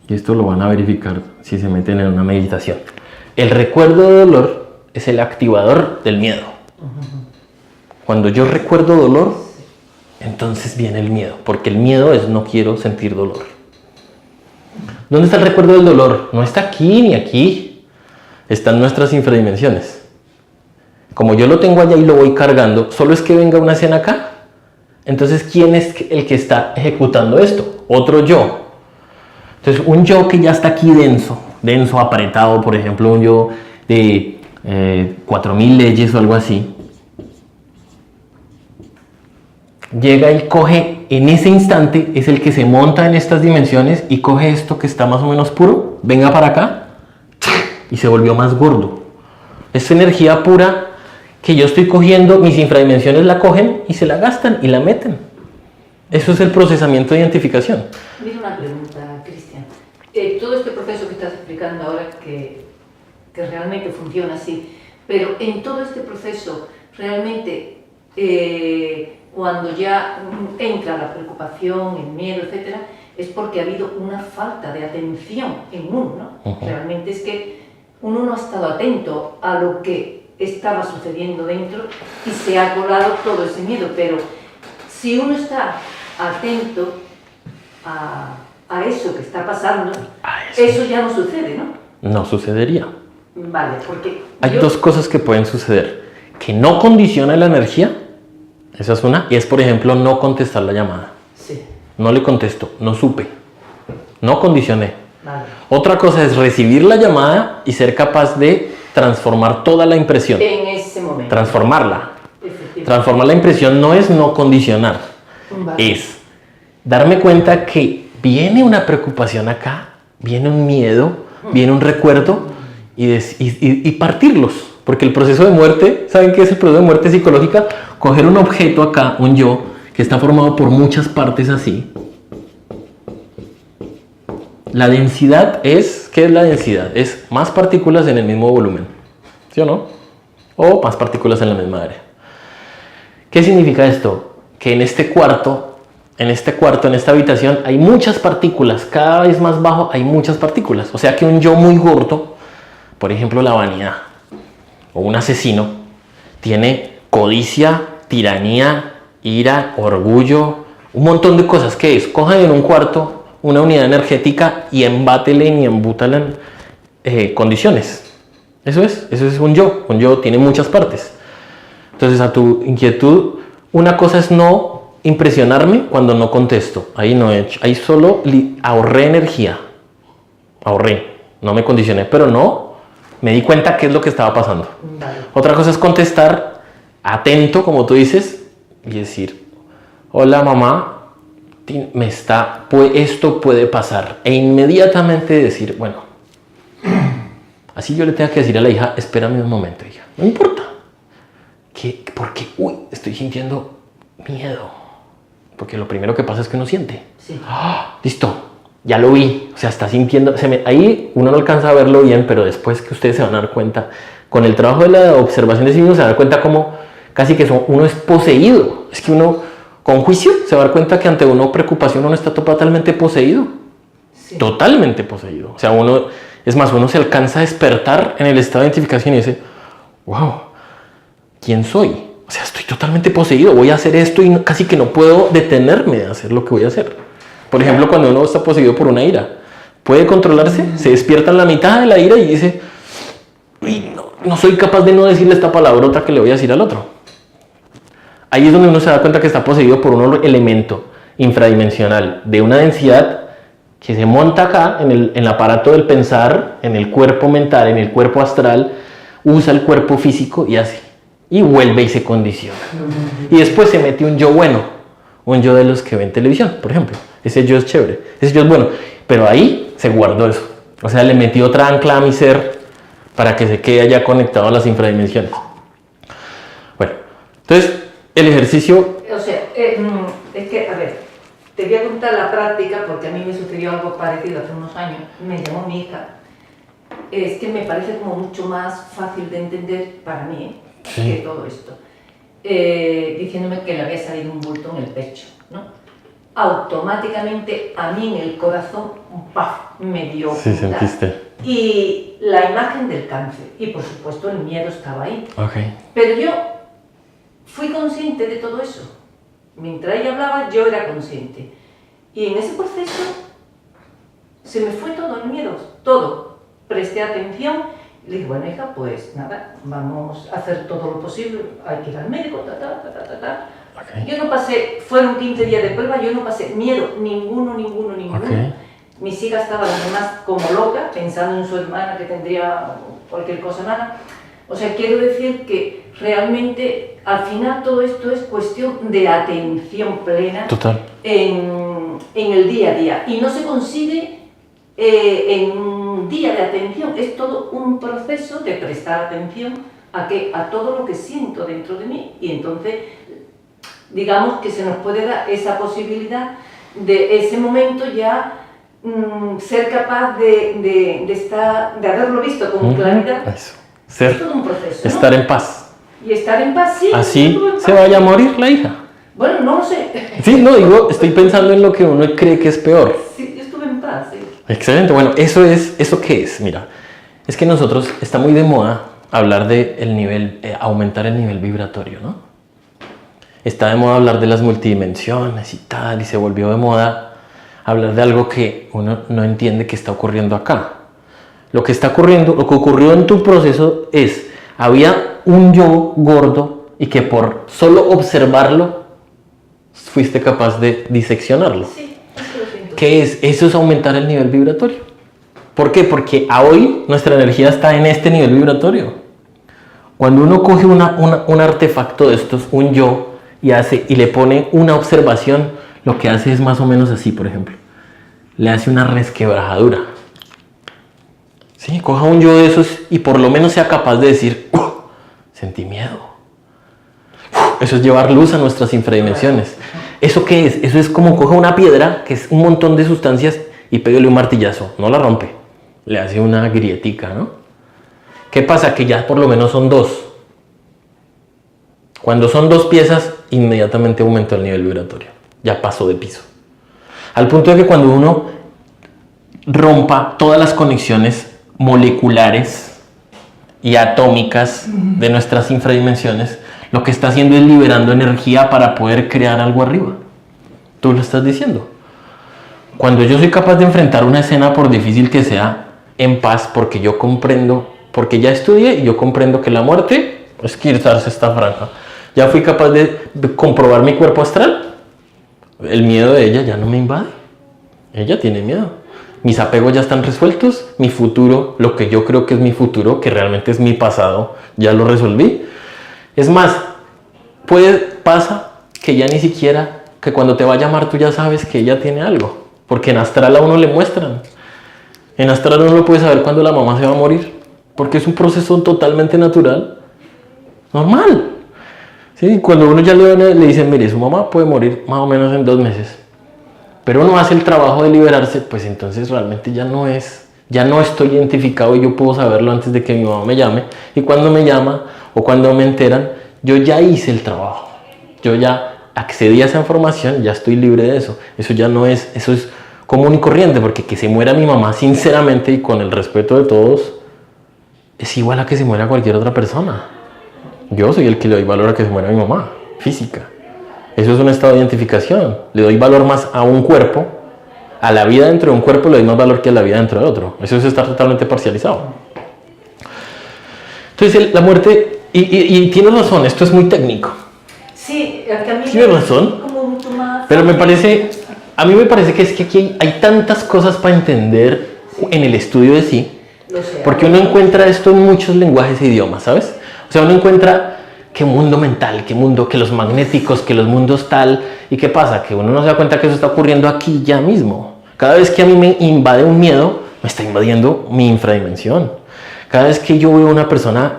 Y esto lo van a verificar si se meten en una meditación. El recuerdo de dolor es el activador del miedo. Cuando yo recuerdo dolor, entonces viene el miedo, porque el miedo es no quiero sentir dolor. ¿Dónde está el recuerdo del dolor? No está aquí ni aquí. Está en nuestras infradimensiones. Como yo lo tengo allá y lo voy cargando, solo es que venga una escena acá. Entonces, ¿quién es el que está ejecutando esto? Otro yo. Entonces, un yo que ya está aquí denso, apretado, por ejemplo, un yo de 4000 leyes o algo así, llega y coge, en ese instante, es el que se monta en estas dimensiones y coge esto que está más o menos puro, venga para acá, y se volvió más gordo. Es energía pura que yo estoy cogiendo, mis infradimensiones la cogen y se la gastan y la meten. Eso es el procesamiento de identificación. Mira una pregunta, Cristian. Todo este proceso que estás explicando ahora que realmente funciona así, pero en todo este proceso realmente cuando ya entra la preocupación, el miedo, etcétera, es porque ha habido una falta de atención en uno, ¿no? Realmente es que uno no ha estado atento a lo que estaba sucediendo dentro y se ha colado todo ese miedo, pero si uno está atento a eso que está pasando, eso ya no sucede, ¿no? No sucedería. Vale, porque hay dos cosas que pueden suceder. Que no condiciona la energía, esa es una, y es, por ejemplo, no contestar la llamada. Sí. No le contesto, no supe, no condicioné. Vale. Otra cosa es recibir la llamada y ser capaz de transformar toda la impresión. En ese momento. Transformarla. Efectivamente. Transformar la impresión no es no condicionar, Vale. es darme cuenta que viene una preocupación acá, viene un miedo, viene un recuerdo y partirlos. Porque el proceso de muerte, ¿saben qué es el proceso de muerte psicológica? Coger un objeto acá, un yo, que está formado por muchas partes así. La densidad es, ¿qué es la densidad? Es más partículas en el mismo volumen, ¿sí o no? O más partículas en la misma área. ¿Qué significa esto? Que en este cuarto, en esta habitación, hay muchas partículas, cada vez más bajo hay muchas partículas. O sea que un yo muy gordo, por ejemplo la vanidad, o un asesino, tiene codicia, tiranía, ira, orgullo, un montón de cosas. ¿Qué es? Cojan en un cuarto una unidad energética y embátele y embútala en condiciones. Eso es un yo. Un yo tiene muchas partes. Entonces, a tu inquietud, una cosa es no impresionarme cuando no contesto. Ahí no he hecho. Ahí solo ahorré energía. Ahorré. No me condicioné, pero no me di cuenta qué es lo que estaba pasando. Vale. Otra cosa es contestar atento, como tú dices, y decir, hola mamá, esto puede pasar. E inmediatamente decir, bueno, así yo le tengo que decir a la hija, espérame un momento, hija. No importa. Porque, estoy sintiendo miedo. Porque lo primero que pasa es que uno siente. Sí. Listo. Ya lo vi, o sea, está sintiendo, ahí uno no alcanza a verlo bien, pero después que ustedes se van a dar cuenta, con el trabajo de la observación de sí mismo se van a dar cuenta como casi que uno es poseído. Es que uno, con juicio, se va a dar cuenta que ante una preocupación uno está totalmente poseído. Sí. Totalmente poseído. O sea, uno se alcanza a despertar en el estado de identificación y dice, wow, ¿quién soy? O sea, estoy totalmente poseído, voy a hacer esto y casi que no puedo detenerme de hacer lo que voy a hacer. Por ejemplo, cuando uno está poseído por una ira, puede controlarse, se despierta en la mitad de la ira y dice, uy, no, no soy capaz de no decirle esta palabra otra que le voy a decir al otro. Ahí es donde uno se da cuenta que está poseído por un elemento infradimensional de una densidad que se monta acá en el aparato del pensar, en el cuerpo mental, en el cuerpo astral, usa el cuerpo físico y hace. Y vuelve y se condiciona. Y después se mete un yo bueno, un yo de los que ven televisión, por ejemplo. Ese yo es chévere, ese yo es bueno. Pero ahí se guardó eso. O sea, le metí otra ancla a mi ser para que se quede allá conectado a las infradimensiones. Bueno, entonces el ejercicio... O sea, es que, a ver, te voy a contar la práctica porque a mí me sucedió algo parecido hace unos años. Me llamó mi hija. Es que me parece como mucho más fácil de entender para mí que todo esto. Diciéndome que le había salido un bulto en el pecho, ¿no? Automáticamente a mí en el corazón, ¡paf!, me dio. Sí, sentiste. Y la imagen del cáncer. Y por supuesto el miedo estaba ahí. Okay. Pero yo fui consciente de todo eso. Mientras ella hablaba, yo era consciente. Y en ese proceso se me fue todo el miedo, todo. Presté atención y le dije, bueno, hija, pues nada, vamos a hacer todo lo posible, hay que ir al médico, Okay. Yo no pasé, fueron 15 días de prueba, yo no pasé miedo, ninguno. Okay. Mis hijas estaban además como locas, pensando en su hermana que tendría cualquier cosa mala. O sea, quiero decir que realmente al final todo esto es cuestión de atención plena. Total. En el día a día. Y no se consigue en un día de atención, es todo un proceso de prestar atención a todo lo que siento dentro de mí. Y entonces, digamos que se nos puede dar esa posibilidad de ese momento ya ser capaz de haberlo visto con claridad. Eso. Ser, es todo un proceso, estar ¿no? en paz. Y estar en paz, sí. Así se vaya a morir la hija. Bueno, no lo sé. Sí, no, digo, estoy pensando en lo que uno cree que es peor. Sí, yo estuve en paz, sí. Excelente, bueno, ¿eso qué es? Mira, es que nosotros, está muy de moda hablar de el nivel, aumentar el nivel vibratorio, ¿no? Está de moda hablar de las multidimensiones y tal, y se volvió de moda hablar de algo que uno no entiende que está ocurriendo acá. Lo que está ocurriendo, lo que ocurrió en tu proceso es, había un yo gordo y que por solo observarlo fuiste capaz de diseccionarlo. Sí, eso lo siento. ¿Qué es? Eso es aumentar el nivel vibratorio. ¿Por qué? Porque a hoy nuestra energía está en este nivel vibratorio. Cuando uno coge un artefacto de estos, un yo, y le pone una observación, lo que hace es más o menos así, por ejemplo. Le hace una resquebrajadura. ¿Sí? Coja un yo de esos y por lo menos sea capaz de decir, sentí miedo. Eso es llevar luz a nuestras infradimensiones. ¿Eso qué es? Eso es como coja una piedra, que es un montón de sustancias, y pégale un martillazo. No la rompe. Le hace una grietica, ¿no? ¿Qué pasa? Que ya por lo menos son dos. Cuando son dos piezas, inmediatamente aumenta el nivel vibratorio. Ya pasó de piso. Al punto de que cuando uno rompa todas las conexiones moleculares y atómicas de nuestras infradimensiones, lo que está haciendo es liberando energía para poder crear algo arriba. Tú lo estás diciendo. Cuando yo soy capaz de enfrentar una escena, por difícil que sea, en paz, porque yo comprendo, porque ya estudié y yo comprendo que la muerte es quitarse esta franja. Ya fui capaz de comprobar mi cuerpo astral. El miedo de ella ya no me invade. Ella tiene miedo. Mis apegos ya están resueltos. Mi futuro, lo que yo creo que es mi futuro, que realmente es mi pasado, ya lo resolví. Es más, pasa que ya ni siquiera, que cuando te va a llamar tú ya sabes que ella tiene algo. Porque en astral a uno le muestran. En astral uno no puede saber cuándo la mamá se va a morir. Porque es un proceso totalmente natural. Normal. ¿Sí? Cuando uno ya le dicen, mire, su mamá puede morir más o menos en 2 meses. Pero uno hace el trabajo de liberarse, pues entonces realmente ya no estoy identificado y yo puedo saberlo antes de que mi mamá me llame. Y cuando me llama o cuando me enteran, yo ya hice el trabajo. Yo ya accedí a esa información, ya estoy libre de eso. Eso es común y corriente, porque que se muera mi mamá sinceramente y con el respeto de todos, es igual a que se muera cualquier otra persona. Yo soy el que le doy valor a que se muera mi mamá, física. Eso es un estado de identificación. Le doy valor más a un cuerpo, a la vida dentro de un cuerpo le doy más valor que a la vida dentro de otro. Eso es estar totalmente parcializado. Entonces la muerte, y tienes razón, esto es muy técnico. Sí, que a mí Tienes razón. como mucho más Pero fácil. a mí me parece que es que aquí hay tantas cosas para entender en el estudio de sí, Lo sé, porque uno encuentra esto en muchos lenguajes e idiomas, ¿sabes? O sea, uno encuentra que mundo mental, que mundo, que los magnéticos, que los mundos tal, ¿y qué pasa? Que uno no se da cuenta que eso está ocurriendo aquí ya mismo. Cada vez que a mí me invade un miedo, me está invadiendo mi infradimensión. Cada vez que yo veo a una persona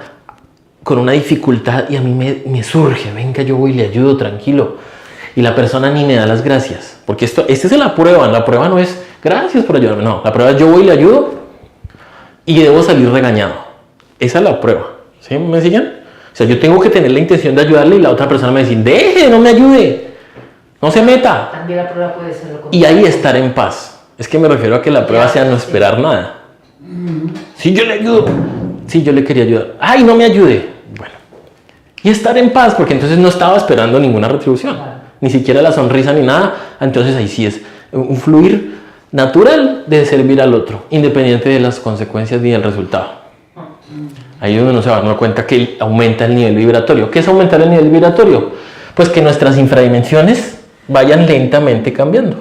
con una dificultad y a mí me surge, venga, yo voy y le ayudo, tranquilo. Y la persona ni me da las gracias. Porque esta es la prueba no es gracias por ayudarme, no, la prueba es yo voy y le ayudo y debo salir regañado. Esa es la prueba, ¿sí? ¿Me siguen? O sea, yo tengo que tener la intención de ayudarle y la otra persona me dice, deje, no me ayude, no se meta. También la prueba puede ser lo contrario. Y ahí estar en paz. Es que me refiero a que la prueba sea no esperar nada. Si yo le ayudo, sí, yo le quería ayudar. Ay, no me ayude. Bueno. Y estar en paz, porque entonces no estaba esperando ninguna retribución. Ni siquiera la sonrisa ni nada. Entonces ahí sí es un fluir natural de servir al otro, independiente de las consecuencias ni del resultado. Ahí es donde uno se va dando cuenta que aumenta el nivel vibratorio. ¿Qué es aumentar el nivel vibratorio? Pues que nuestras infradimensiones vayan lentamente cambiando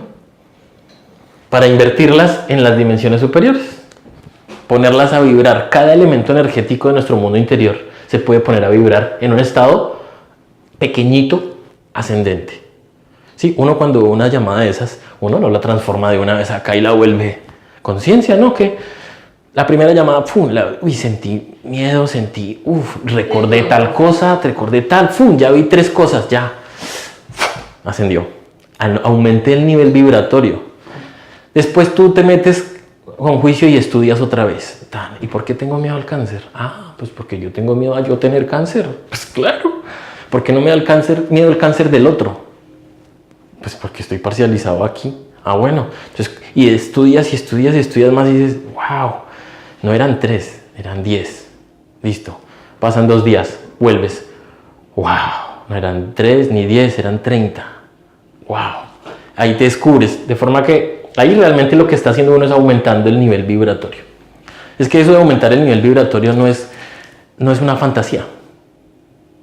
para invertirlas en las dimensiones superiores, ponerlas a vibrar. Cada elemento energético de nuestro mundo interior se puede poner a vibrar en un estado pequeñito, ascendente. Sí, uno cuando ve una llamada de esas, uno no la transforma de una vez acá y la vuelve conciencia, ¿no? Que la primera llamada, sentí miedo, recordé tal cosa, recordé tal, ya vi 3 cosas, ya, ascendió. Aumenté el nivel vibratorio. Después tú te metes con juicio y estudias otra vez. ¿Y por qué tengo miedo al cáncer? Pues porque yo tengo miedo a yo tener cáncer. Pues claro. ¿Por qué no me da miedo al cáncer del otro? Pues porque estoy parcializado aquí. Bueno. Entonces, y estudias más y dices, wow, no eran 3, eran 10. Listo. Pasan 2 días, vuelves. Wow, no eran 3 ni 10, eran 30. Wow. Ahí te descubres, de forma que ahí realmente lo que está haciendo uno es aumentando el nivel vibratorio. Es que eso de aumentar el nivel vibratorio no es una fantasía.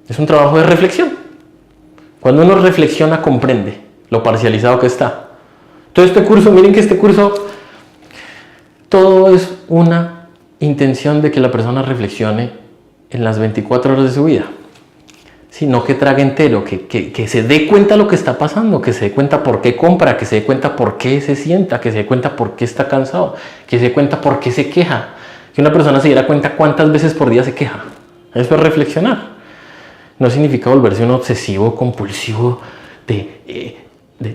Es un trabajo de reflexión. Cuando uno reflexiona, comprende lo parcializado que está. Todo este curso, miren que este curso, todo es una intención de que la persona reflexione en las 24 horas de su vida. Sino que trague entero, que se dé cuenta lo que está pasando, que se dé cuenta por qué compra, que se dé cuenta por qué se sienta, que se dé cuenta por qué está cansado, que se dé cuenta por qué se queja. Que una persona se diera cuenta cuántas veces por día se queja. Eso es reflexionar. No significa volverse un obsesivo, compulsivo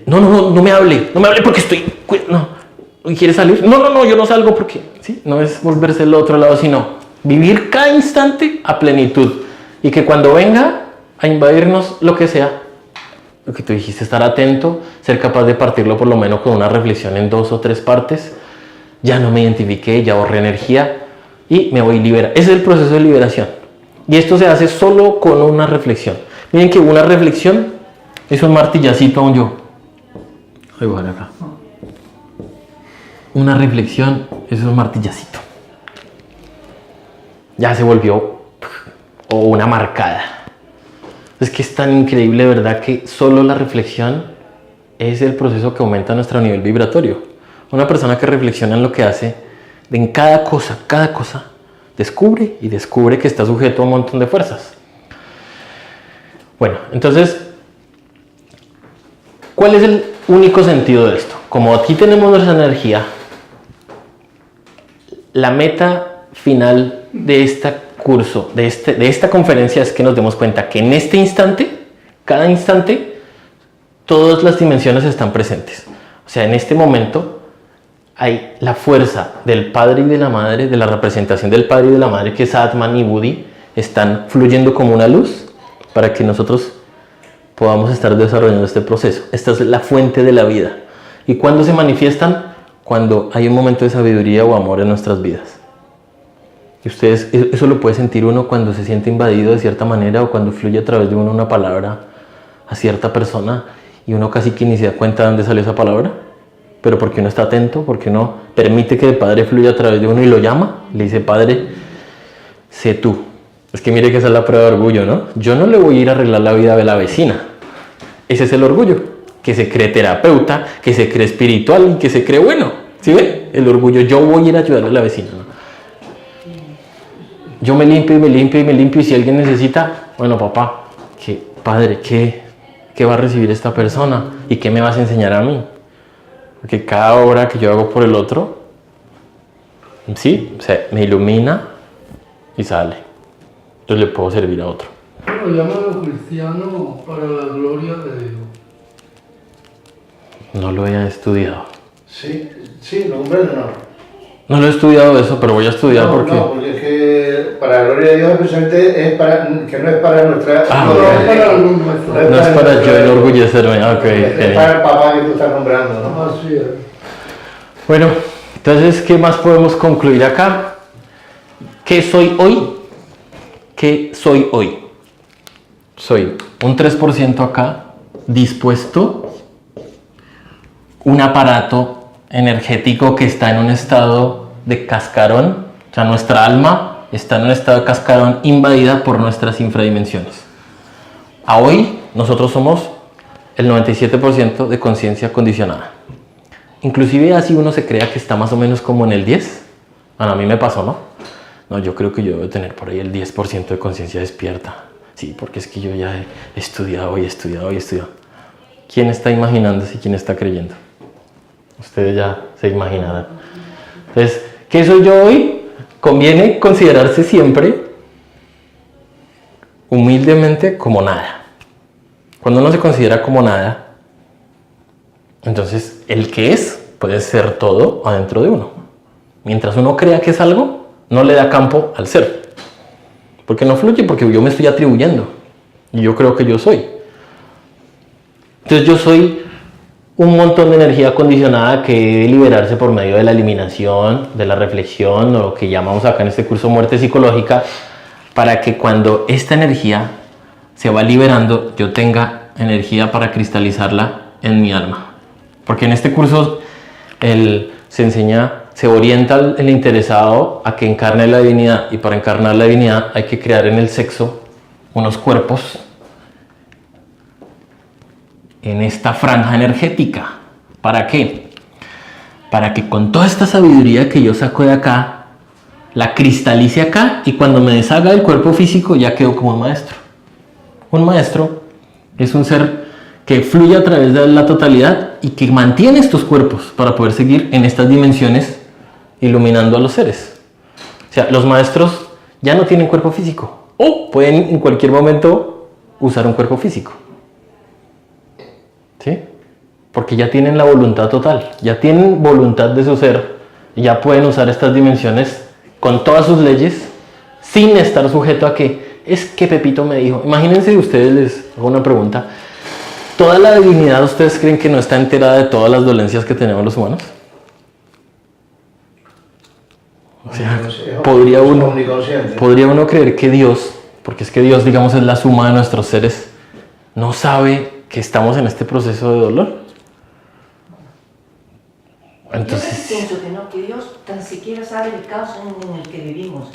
no me hable porque estoy... No, ¿quieres salir? No, yo no salgo porque... ¿sí? No es volverse el otro lado, sino vivir cada instante a plenitud. Y que cuando venga a invadirnos lo que sea, lo que tú dijiste, estar atento, ser capaz de partirlo por lo menos con una reflexión en 2 o 3 partes. Ya no me identifiqué, ya ahorré energía y me voy a liberar. Ese es el proceso de liberación. Y esto se hace solo con una reflexión. Miren que una reflexión es un martillacito a un yo. Igual acá. Una reflexión es un martillacito. Ya se volvió o una marcada. Es que es tan increíble, ¿verdad? Que solo la reflexión es el proceso que aumenta nuestro nivel vibratorio. Una persona que reflexiona en lo que hace, en cada cosa, descubre que está sujeto a un montón de fuerzas. Bueno, entonces, ¿cuál es el único sentido de esto? Como aquí tenemos nuestra energía, la meta final de este curso, de esta conferencia, es que nos demos cuenta que en este instante, cada instante, todas las dimensiones están presentes. O sea, en este momento hay la fuerza del Padre y de la Madre, de la representación del Padre y de la Madre, que es Atman y Buddhi, están fluyendo como una luz para que nosotros podamos estar desarrollando este proceso. Esta es la fuente de la vida. ¿Y cuándo se manifiestan? Cuando hay un momento de sabiduría o amor en nuestras vidas. Y ustedes, eso lo puede sentir uno cuando se siente invadido de cierta manera o cuando fluye a través de uno una palabra a cierta persona y uno casi que ni se da cuenta de dónde salió esa palabra, pero porque uno está atento, porque uno permite que el Padre fluya a través de uno y lo llama, le dice: Padre, sé tú, Es que mire que esa es la prueba de orgullo, ¿no? Yo no le voy a ir a arreglar la vida de la vecina. Ese es el orgullo, que se cree terapeuta, que se cree espiritual y que se cree bueno. ¿Sí ve? El orgullo, yo voy a ir a ayudarle a la vecina, ¿no? Yo me limpio y me limpio y me limpio y si alguien necesita, bueno, papá, padre, ¿qué va a recibir esta persona? ¿Y qué me vas a enseñar a mí? Porque cada obra que yo hago por el otro, sí, o sea, me ilumina y sale. Yo le puedo servir a otro. Lo llaman los cristianos para la gloria de Dios. No lo he estudiado. Sí, sí, no, hombre, no. No lo he estudiado eso, pero voy a estudiar porque... No, porque es que para la gloria de Dios especialmente es para, que no es para nuestra Ah, No gloria. es para algún nuestro. No es para yo enorgullecerme. Ok. Es para el papá que tú estás nombrando, ¿no? Así es. Bueno, entonces, ¿qué más podemos concluir acá? ¿Qué soy hoy? ¿Qué soy hoy? Soy un 3% acá, dispuesto, un aparato energético que está en un estado de cascarón, o sea, nuestra alma está en un estado de cascarón invadida por nuestras infradimensiones. A hoy, nosotros somos el 97% de conciencia condicionada. Inclusive así uno se crea que está más o menos como en el 10. Bueno, a mí me pasó, ¿no? No, yo creo que yo debo tener por ahí el 10% de conciencia despierta. Sí, porque es que yo ya he estudiado y estudiado y estudiado. ¿Quién está imaginándose y quién está creyendo? Ustedes ya se imaginarán. Entonces, ¿qué soy yo hoy? Conviene considerarse siempre humildemente como nada. Cuando uno se considera como nada, entonces el que es puede ser todo adentro de uno. Mientras uno crea que es algo, no le da campo al ser. Porque no fluye, porque yo me estoy atribuyendo. Y yo creo que yo soy. Entonces yo soy un montón de energía condicionada que debe liberarse por medio de la eliminación, de la reflexión, o lo que llamamos acá en este curso muerte psicológica, para que cuando esta energía se va liberando, yo tenga energía para cristalizarla en mi alma. Porque en este curso se enseña, se orienta el interesado a que encarne la divinidad, y para encarnar la divinidad hay que crear en el sexo unos cuerpos en esta franja energética. ¿Para qué? Para que con toda esta sabiduría que yo saco de acá, la cristalice acá, y cuando me deshaga del cuerpo físico ya quedo como un maestro. Un maestro es un ser que fluye a través de la totalidad y que mantiene estos cuerpos para poder seguir en estas dimensiones iluminando a los seres. O sea, los maestros ya no tienen cuerpo físico, o pueden en cualquier momento usar un cuerpo físico. ¿Sí? Porque ya tienen la voluntad total, ya tienen voluntad de su ser, y ya pueden usar estas dimensiones con todas sus leyes sin estar sujeto a que es que Pepito me dijo. Imagínense, ustedes, les hago una pregunta: ¿toda la divinidad ustedes creen que no está enterada de todas las dolencias que tenemos los humanos? O sea, podría uno creer que Dios, porque es que Dios, digamos, es la suma de nuestros seres, no sabe que estamos en este proceso de dolor. Entonces, yo pienso que no, que Dios tan siquiera sabe el caos en el que vivimos.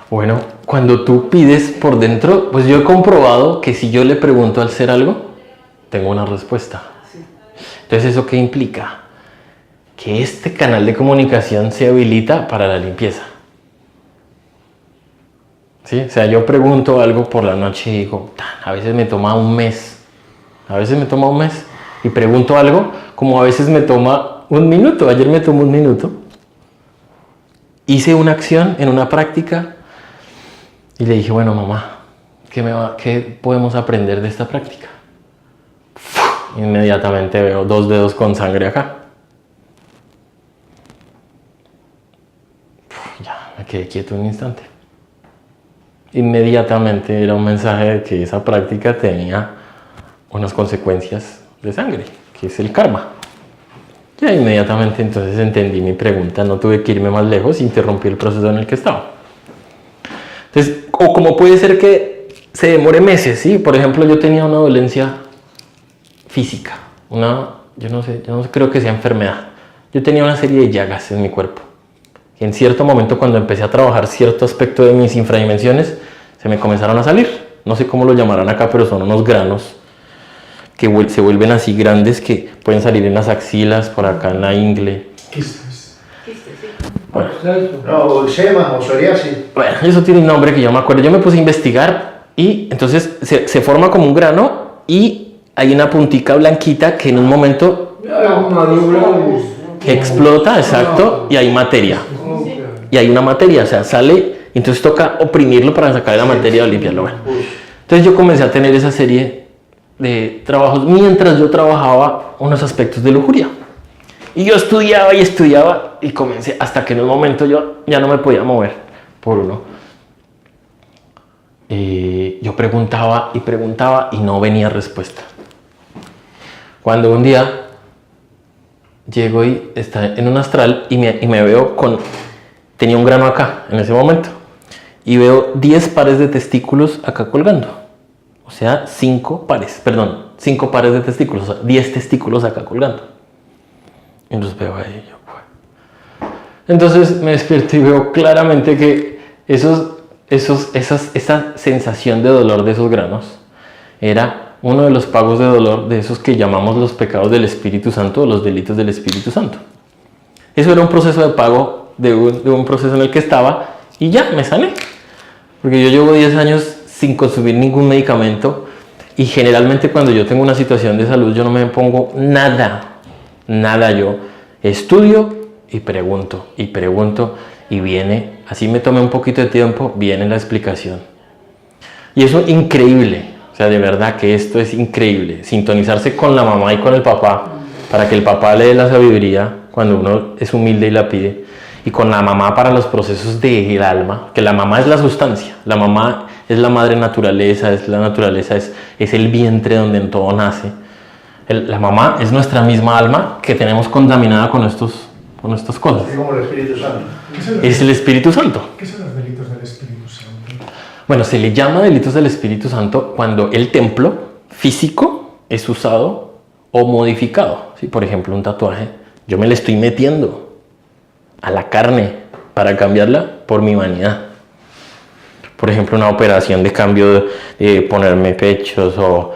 Bueno, cuando tú pides por dentro, pues yo he comprobado que si yo le pregunto al ser algo, tengo una respuesta. Sí. Entonces, ¿eso qué implica? Que este canal de comunicación se habilita para la limpieza. ¿Sí? O sea, yo pregunto algo por la noche y digo, a veces me toma un mes. Y pregunto algo como a veces me toma un minuto. Ayer me tomó un minuto. Hice una acción en una práctica y le dije, bueno, mamá, ¿qué podemos aprender de esta práctica? Inmediatamente veo 2 dedos con sangre acá. Ya, me quedé quieto un instante. Inmediatamente era un mensaje de que esa práctica tenía unas consecuencias de sangre, que es el karma. Ya inmediatamente entonces entendí mi pregunta, no tuve que irme más lejos, interrumpí el proceso en el que estaba. Entonces, o como puede ser que se demore meses, ¿sí? Por ejemplo, yo tenía una dolencia física, yo no creo que sea enfermedad. Yo tenía una serie de llagas en mi cuerpo. Y en cierto momento, cuando empecé a trabajar cierto aspecto de mis infradimensiones, se me comenzaron a salir. No sé cómo lo llamarán acá, pero son unos granos que se vuelven así grandes que pueden salir en las axilas, por acá en la ingle. Quistes. Quiste, sí. Bueno, Absceso. No, eczema o psoriasis. bueno, eso tiene un nombre que yo me acuerdo. Yo me puse a investigar y entonces se forma como un grano y hay una puntica blanquita que en un momento Ya es una dura explota, exacto, y hay materia. Y hay una materia, o sea, sale, entonces toca oprimirlo para sacar la materia o limpiarlo. Bueno. Entonces yo comencé a tener esa serie de trabajos mientras yo trabajaba unos aspectos de lujuria. Y yo estudiaba y comencé hasta que en un momento yo ya no me podía mover por uno. Yo preguntaba y no venía respuesta. Cuando un día llego y está en un astral y me veo tenía un grano acá en ese momento y veo 10 pares de testículos acá colgando. O sea, 5 pares de testículos, o sea, 10 testículos acá colgando. Y los veo ahí. Entonces me despierto y veo claramente que esa sensación de dolor de esos granos era uno de los pagos de dolor de esos que llamamos los pecados del Espíritu Santo o los delitos del Espíritu Santo. Eso era un proceso de pago de un proceso en el que estaba y ya me sané. Porque yo llevo 10 años sin consumir ningún medicamento y generalmente cuando yo tengo una situación de salud yo no me pongo nada, yo estudio y pregunto y viene, así me tome un poquito de tiempo, viene la explicación. Y eso es increíble. O sea, de verdad que esto es increíble. Sintonizarse con la mamá y con el papá para que el papá le dé la sabiduría cuando uno es humilde y la pide. Y con la mamá para los procesos del alma, que la mamá es la sustancia. La mamá es la madre naturaleza, es el vientre donde en todo nace. La mamá es nuestra misma alma que tenemos contaminada con estas cosas. Así como el Espíritu Santo. Es el Espíritu Santo. ¿Qué son los delitos del Espíritu Santo? Bueno, se le llama delitos del Espíritu Santo cuando el templo físico es usado o modificado. ¿Sí? Por ejemplo, un tatuaje, yo me le estoy metiendo a la carne para cambiarla por mi vanidad. Por ejemplo, una operación de cambio de ponerme pechos o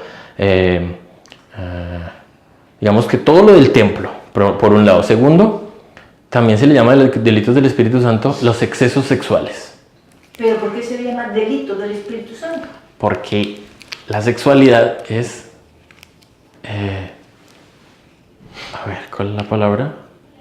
digamos que todo lo del templo, por un lado. Segundo, también se le llama delitos del Espíritu Santo los excesos sexuales. ¿Pero por qué se le llama delito del Espíritu Santo? Porque la sexualidad es, ¿cuál es la palabra?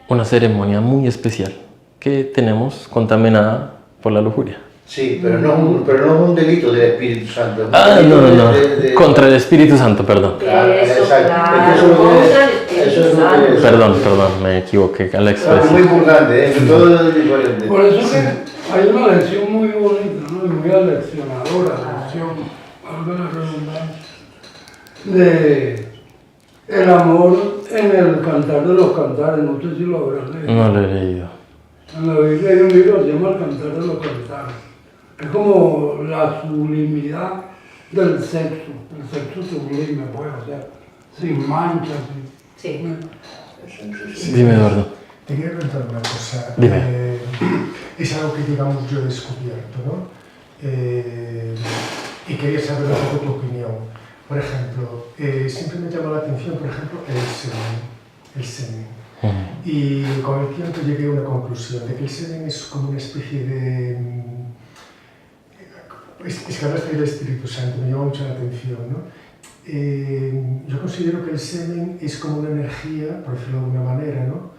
Una ceremonia muy especial que tenemos contaminada por la lujuria. Sí, pero no es un delito del Espíritu Santo. No. Contra el Espíritu Santo, perdón. Claro, Eso, exacto. claro, contra el Espíritu Eso es lo Santo. que es. Perdón, me equivoqué a la Es expresión. muy importante, todo es diferente. Por eso que hay una lección muy bonita, ¿no? Y muy aleccionadora, valga la redundancia, de el amor en el Cantar de los Cantares, no sé si lo habrán leído. No lo he leído. En la Biblia hay un libro que se llama El Cantar de los Cantares. Es como la sublimidad del sexo, el sexo sublime, pues, o sea, sin manchas. Sí. Dime, Eduardo. Te quería preguntar una cosa. Dime. Es algo que, digamos, yo he descubierto, ¿no? Y quería saber un poco tu opinión. Por ejemplo, siempre me llama la atención, por ejemplo, el semen. Y con el tiempo llegué a una conclusión de que el semen es como una especie de... Es que hablaste del Espíritu Santo, me llama mucho la atención, ¿no? Yo considero que el semen es como una energía, por decirlo de alguna manera, ¿no?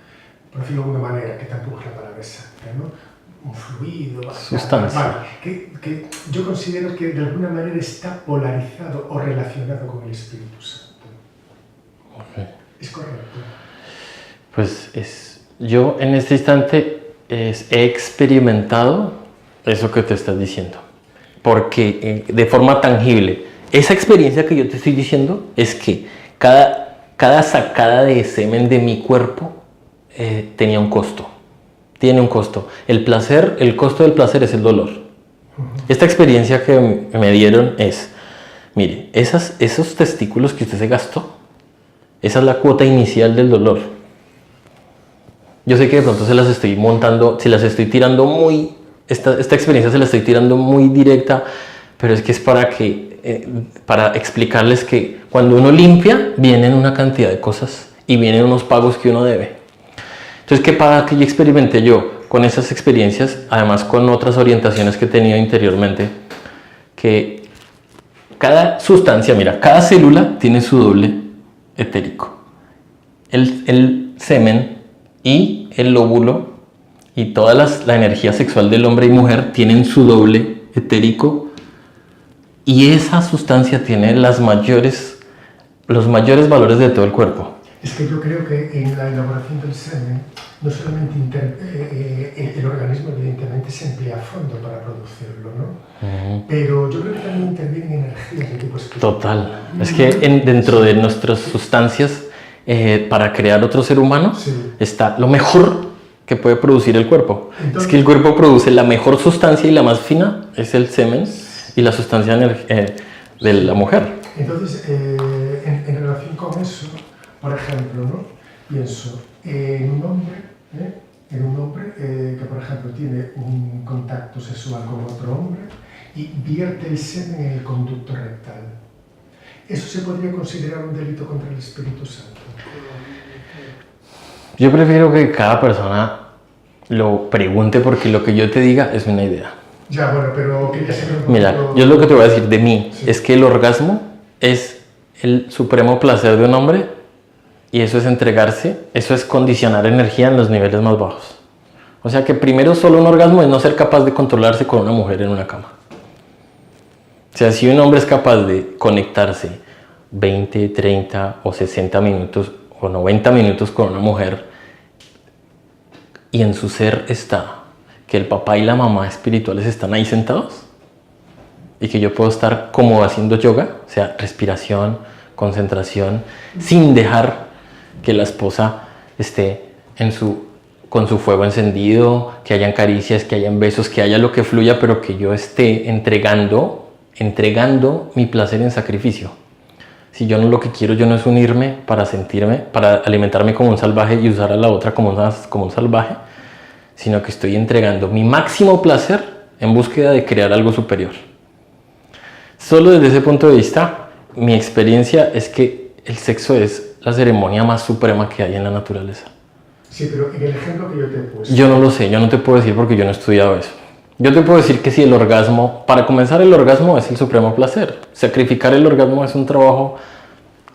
Por decirlo de alguna manera, que tampoco es la palabra exacta, ¿no? Un fluido, Sustancia. vale, que yo considero que de alguna manera está polarizado o relacionado con el Espíritu Santo. Okay. ¿Es correcto? Pues yo en este instante he experimentado eso que te estás diciendo. Porque de forma tangible, esa experiencia que yo te estoy diciendo es que cada sacada de semen de mi cuerpo tenía un costo. Tiene un costo. El costo del placer es el dolor. Esta experiencia que me dieron es, mire, esos testículos que usted se gastó, esa es la cuota inicial del dolor. Yo sé que de pronto se las estoy montando, se las estoy tirando muy, esta experiencia se la estoy tirando muy directa, pero es que es para explicarles que cuando uno limpia, vienen una cantidad de cosas y vienen unos pagos que uno debe. Entonces, ¿qué pasa que yo experimenté yo con esas experiencias, además con otras orientaciones que he tenido interiormente? Que cada sustancia, mira, cada célula tiene su doble etérico. El semen y el óvulo y toda la energía sexual del hombre y mujer tienen su doble etérico, y esa sustancia tiene los mayores valores de todo el cuerpo. Es que yo creo que en la elaboración del semen, no solamente el organismo evidentemente se emplea a fondo para producirlo, ¿no? Pero yo creo que también intervienen energías de tipo espiritual. Total. Es que dentro de nuestras sustancias, para crear otro ser humano, Sí. está lo mejor que puede producir el cuerpo. Entonces, es que el cuerpo produce la mejor sustancia y la más fina es el semen y la sustancia de la mujer. Entonces, en relación con eso, por ejemplo, ¿no? Pienso en un hombre que, por ejemplo, tiene un contacto sexual con otro hombre y vierte el semen en el conducto rectal. ¿Eso se podría considerar un delito contra el Espíritu Santo? Yo prefiero que cada persona lo pregunte, porque lo que yo te diga es una idea. Ya, bueno, pero quería saber un poco... Mira, yo lo que te voy a decir de mí es que el orgasmo es el supremo placer de un hombre, y eso es entregarse, eso es condicionar energía en los niveles más bajos. O sea que primero solo un orgasmo es no ser capaz de controlarse con una mujer en una cama. O sea, si un hombre es capaz de conectarse 20, 30 o 60 minutos o 90 minutos con una mujer, y en su ser está que el papá y la mamá espirituales están ahí sentados, y que yo puedo estar como haciendo yoga, o sea, respiración, concentración, sin dejar que la esposa esté con su fuego encendido, que hayan caricias, que hayan besos, que haya lo que fluya, pero que yo esté entregando mi placer en sacrificio. Si yo no, lo que quiero yo no es unirme para sentirme, para alimentarme como un salvaje y usar a la otra como un salvaje, sino que estoy entregando mi máximo placer en búsqueda de crear algo superior. Solo desde ese punto de vista, mi experiencia es que el sexo es la ceremonia más suprema que hay en la naturaleza. Sí, pero en el ejemplo que yo te he puesto... Yo no lo sé, yo no te puedo decir porque yo no he estudiado eso. Yo te puedo decir que si el orgasmo, para comenzar, el orgasmo es el supremo placer. Sacrificar el orgasmo es un trabajo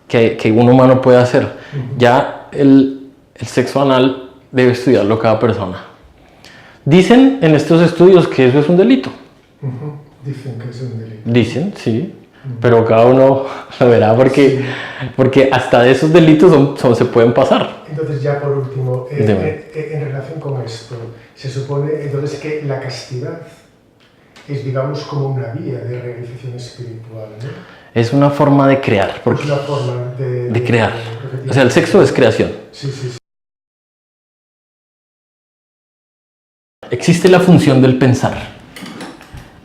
que un humano puede hacer. Ya el sexo anal debe estudiarlo cada persona. Dicen en estos estudios que eso es un delito. Dicen que es un delito. Dicen, sí. Pero cada uno lo verá, porque hasta de esos delitos se pueden pasar. Entonces, ya por último, en relación con esto, se supone entonces que la castidad es, digamos, como una vía de realización espiritual, ¿no? Es una forma de crear. Es una forma de crear. O sea, el sexo es creación. Sí, sí, sí. Existe la función del pensar.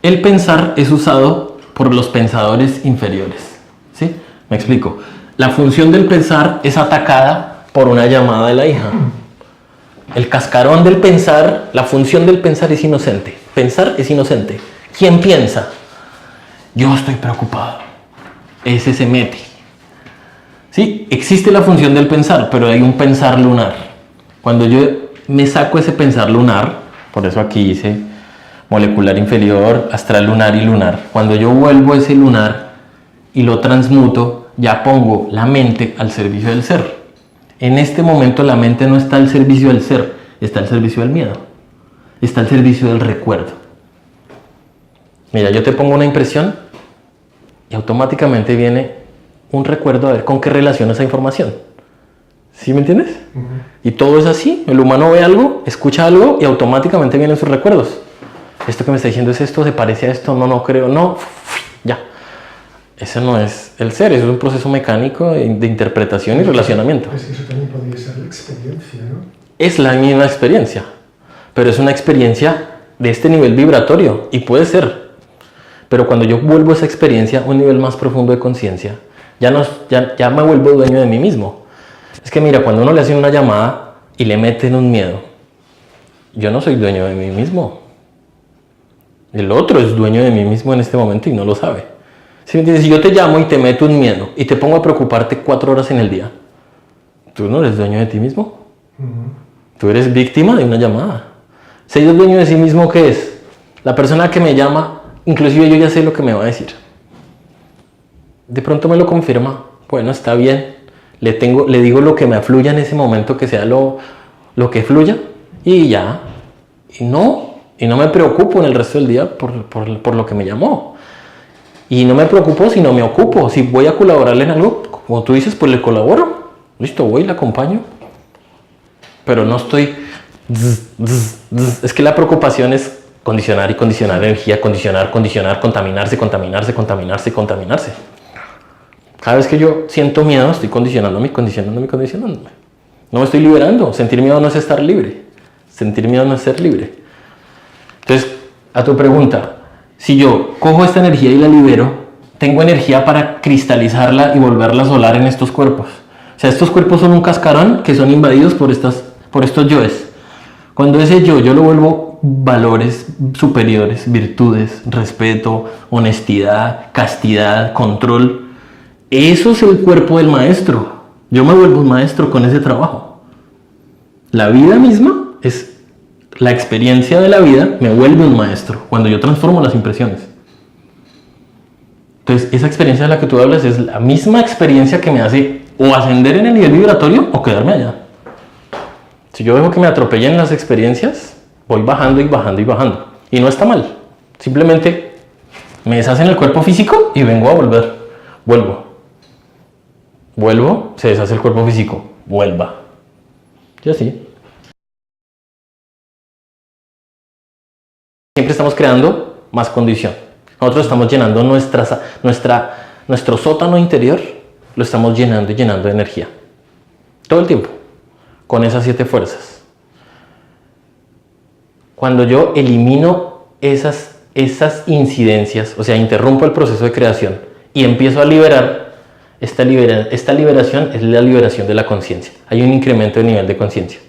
El pensar es usado por los pensadores inferiores. ¿Sí? Me explico. La función del pensar es atacada por una llamada de la hija. El cascarón del pensar, la función del pensar es inocente. Pensar es inocente. ¿Quién piensa? Yo estoy preocupado. Ese se mete. Sí, existe la función del pensar, pero hay un pensar lunar. Cuando yo me saco ese pensar lunar, por eso aquí hice molecular inferior, astral lunar y lunar. Cuando yo vuelvo ese lunar y lo transmuto, ya pongo la mente al servicio del ser. En este momento la mente no está al servicio del ser, está al servicio del miedo, está al servicio del recuerdo. Mira, yo te pongo una impresión y automáticamente viene un recuerdo a ver con qué relaciona esa información. ¿Sí me entiendes? Y todo es así. El humano ve algo, escucha algo y automáticamente vienen sus recuerdos. Esto que me está diciendo es esto, se parece a esto, no creo, no, ya. Ese no es el ser, eso es un proceso mecánico de interpretación y relacionamiento. Pues eso también podría ser la experiencia, ¿no? Es la misma experiencia, pero es una experiencia de este nivel vibratorio, y puede ser. Pero cuando yo vuelvo a esa experiencia a un nivel más profundo de conciencia, ya me vuelvo dueño de mí mismo. Es que mira, cuando uno le hace una llamada y le meten un miedo, yo no soy dueño de mí mismo. El otro es dueño de mí mismo en este momento y no lo sabe. ¿Sí me entiendes? Si yo te llamo y te meto un miedo y te pongo a preocuparte 4 horas en el día, tú no eres dueño de ti mismo. Tú eres víctima de una llamada. Si yo dueño de sí mismo, ¿qué es? La persona que me llama, inclusive yo ya sé lo que me va a decir. De pronto me lo confirma. Bueno, está bien. Le digo lo que me afluya en ese momento, que sea lo que fluya. Y ya. Y no me preocupo en el resto del día por lo que me llamó. Y no me preocupo si no me ocupo. Si voy a colaborarle en algo, como tú dices, pues le colaboro. Listo, voy y le acompaño. Pero no estoy... Es que la preocupación es condicionar y condicionar energía, condicionar, contaminarse. Cada vez que yo siento miedo, estoy condicionándome. No me estoy liberando. Sentir miedo no es estar libre. Sentir miedo no es ser libre. Entonces, a tu pregunta, si yo cojo esta energía y la libero, tengo energía para cristalizarla y volverla solar en estos cuerpos. O sea, estos cuerpos son un cascarón que son invadidos por estos yoes. Cuando ese yo lo vuelvo valores superiores, virtudes, respeto, honestidad, castidad, control, eso es el cuerpo del maestro. Yo me vuelvo un maestro con ese trabajo. La vida misma es la experiencia de la vida, me vuelve un maestro cuando yo transformo las impresiones. Entonces, esa experiencia de la que tú hablas es la misma experiencia que me hace o ascender en el nivel vibratorio o quedarme allá. Si yo dejo que me atropellen las experiencias, voy bajando y bajando y bajando. Y no está mal. Simplemente me deshacen el cuerpo físico y vengo a volver. Vuelvo, se deshace el cuerpo físico, vuelva. Y así. Siempre estamos creando más condición. Nosotros estamos llenando nuestro sótano interior, lo estamos llenando y llenando de energía. Todo el tiempo. Con esas 7 fuerzas. Cuando yo elimino esas incidencias, o sea, interrumpo el proceso de creación y empiezo a liberar, esta liberación es la liberación de la conciencia. Hay un incremento de nivel de conciencia.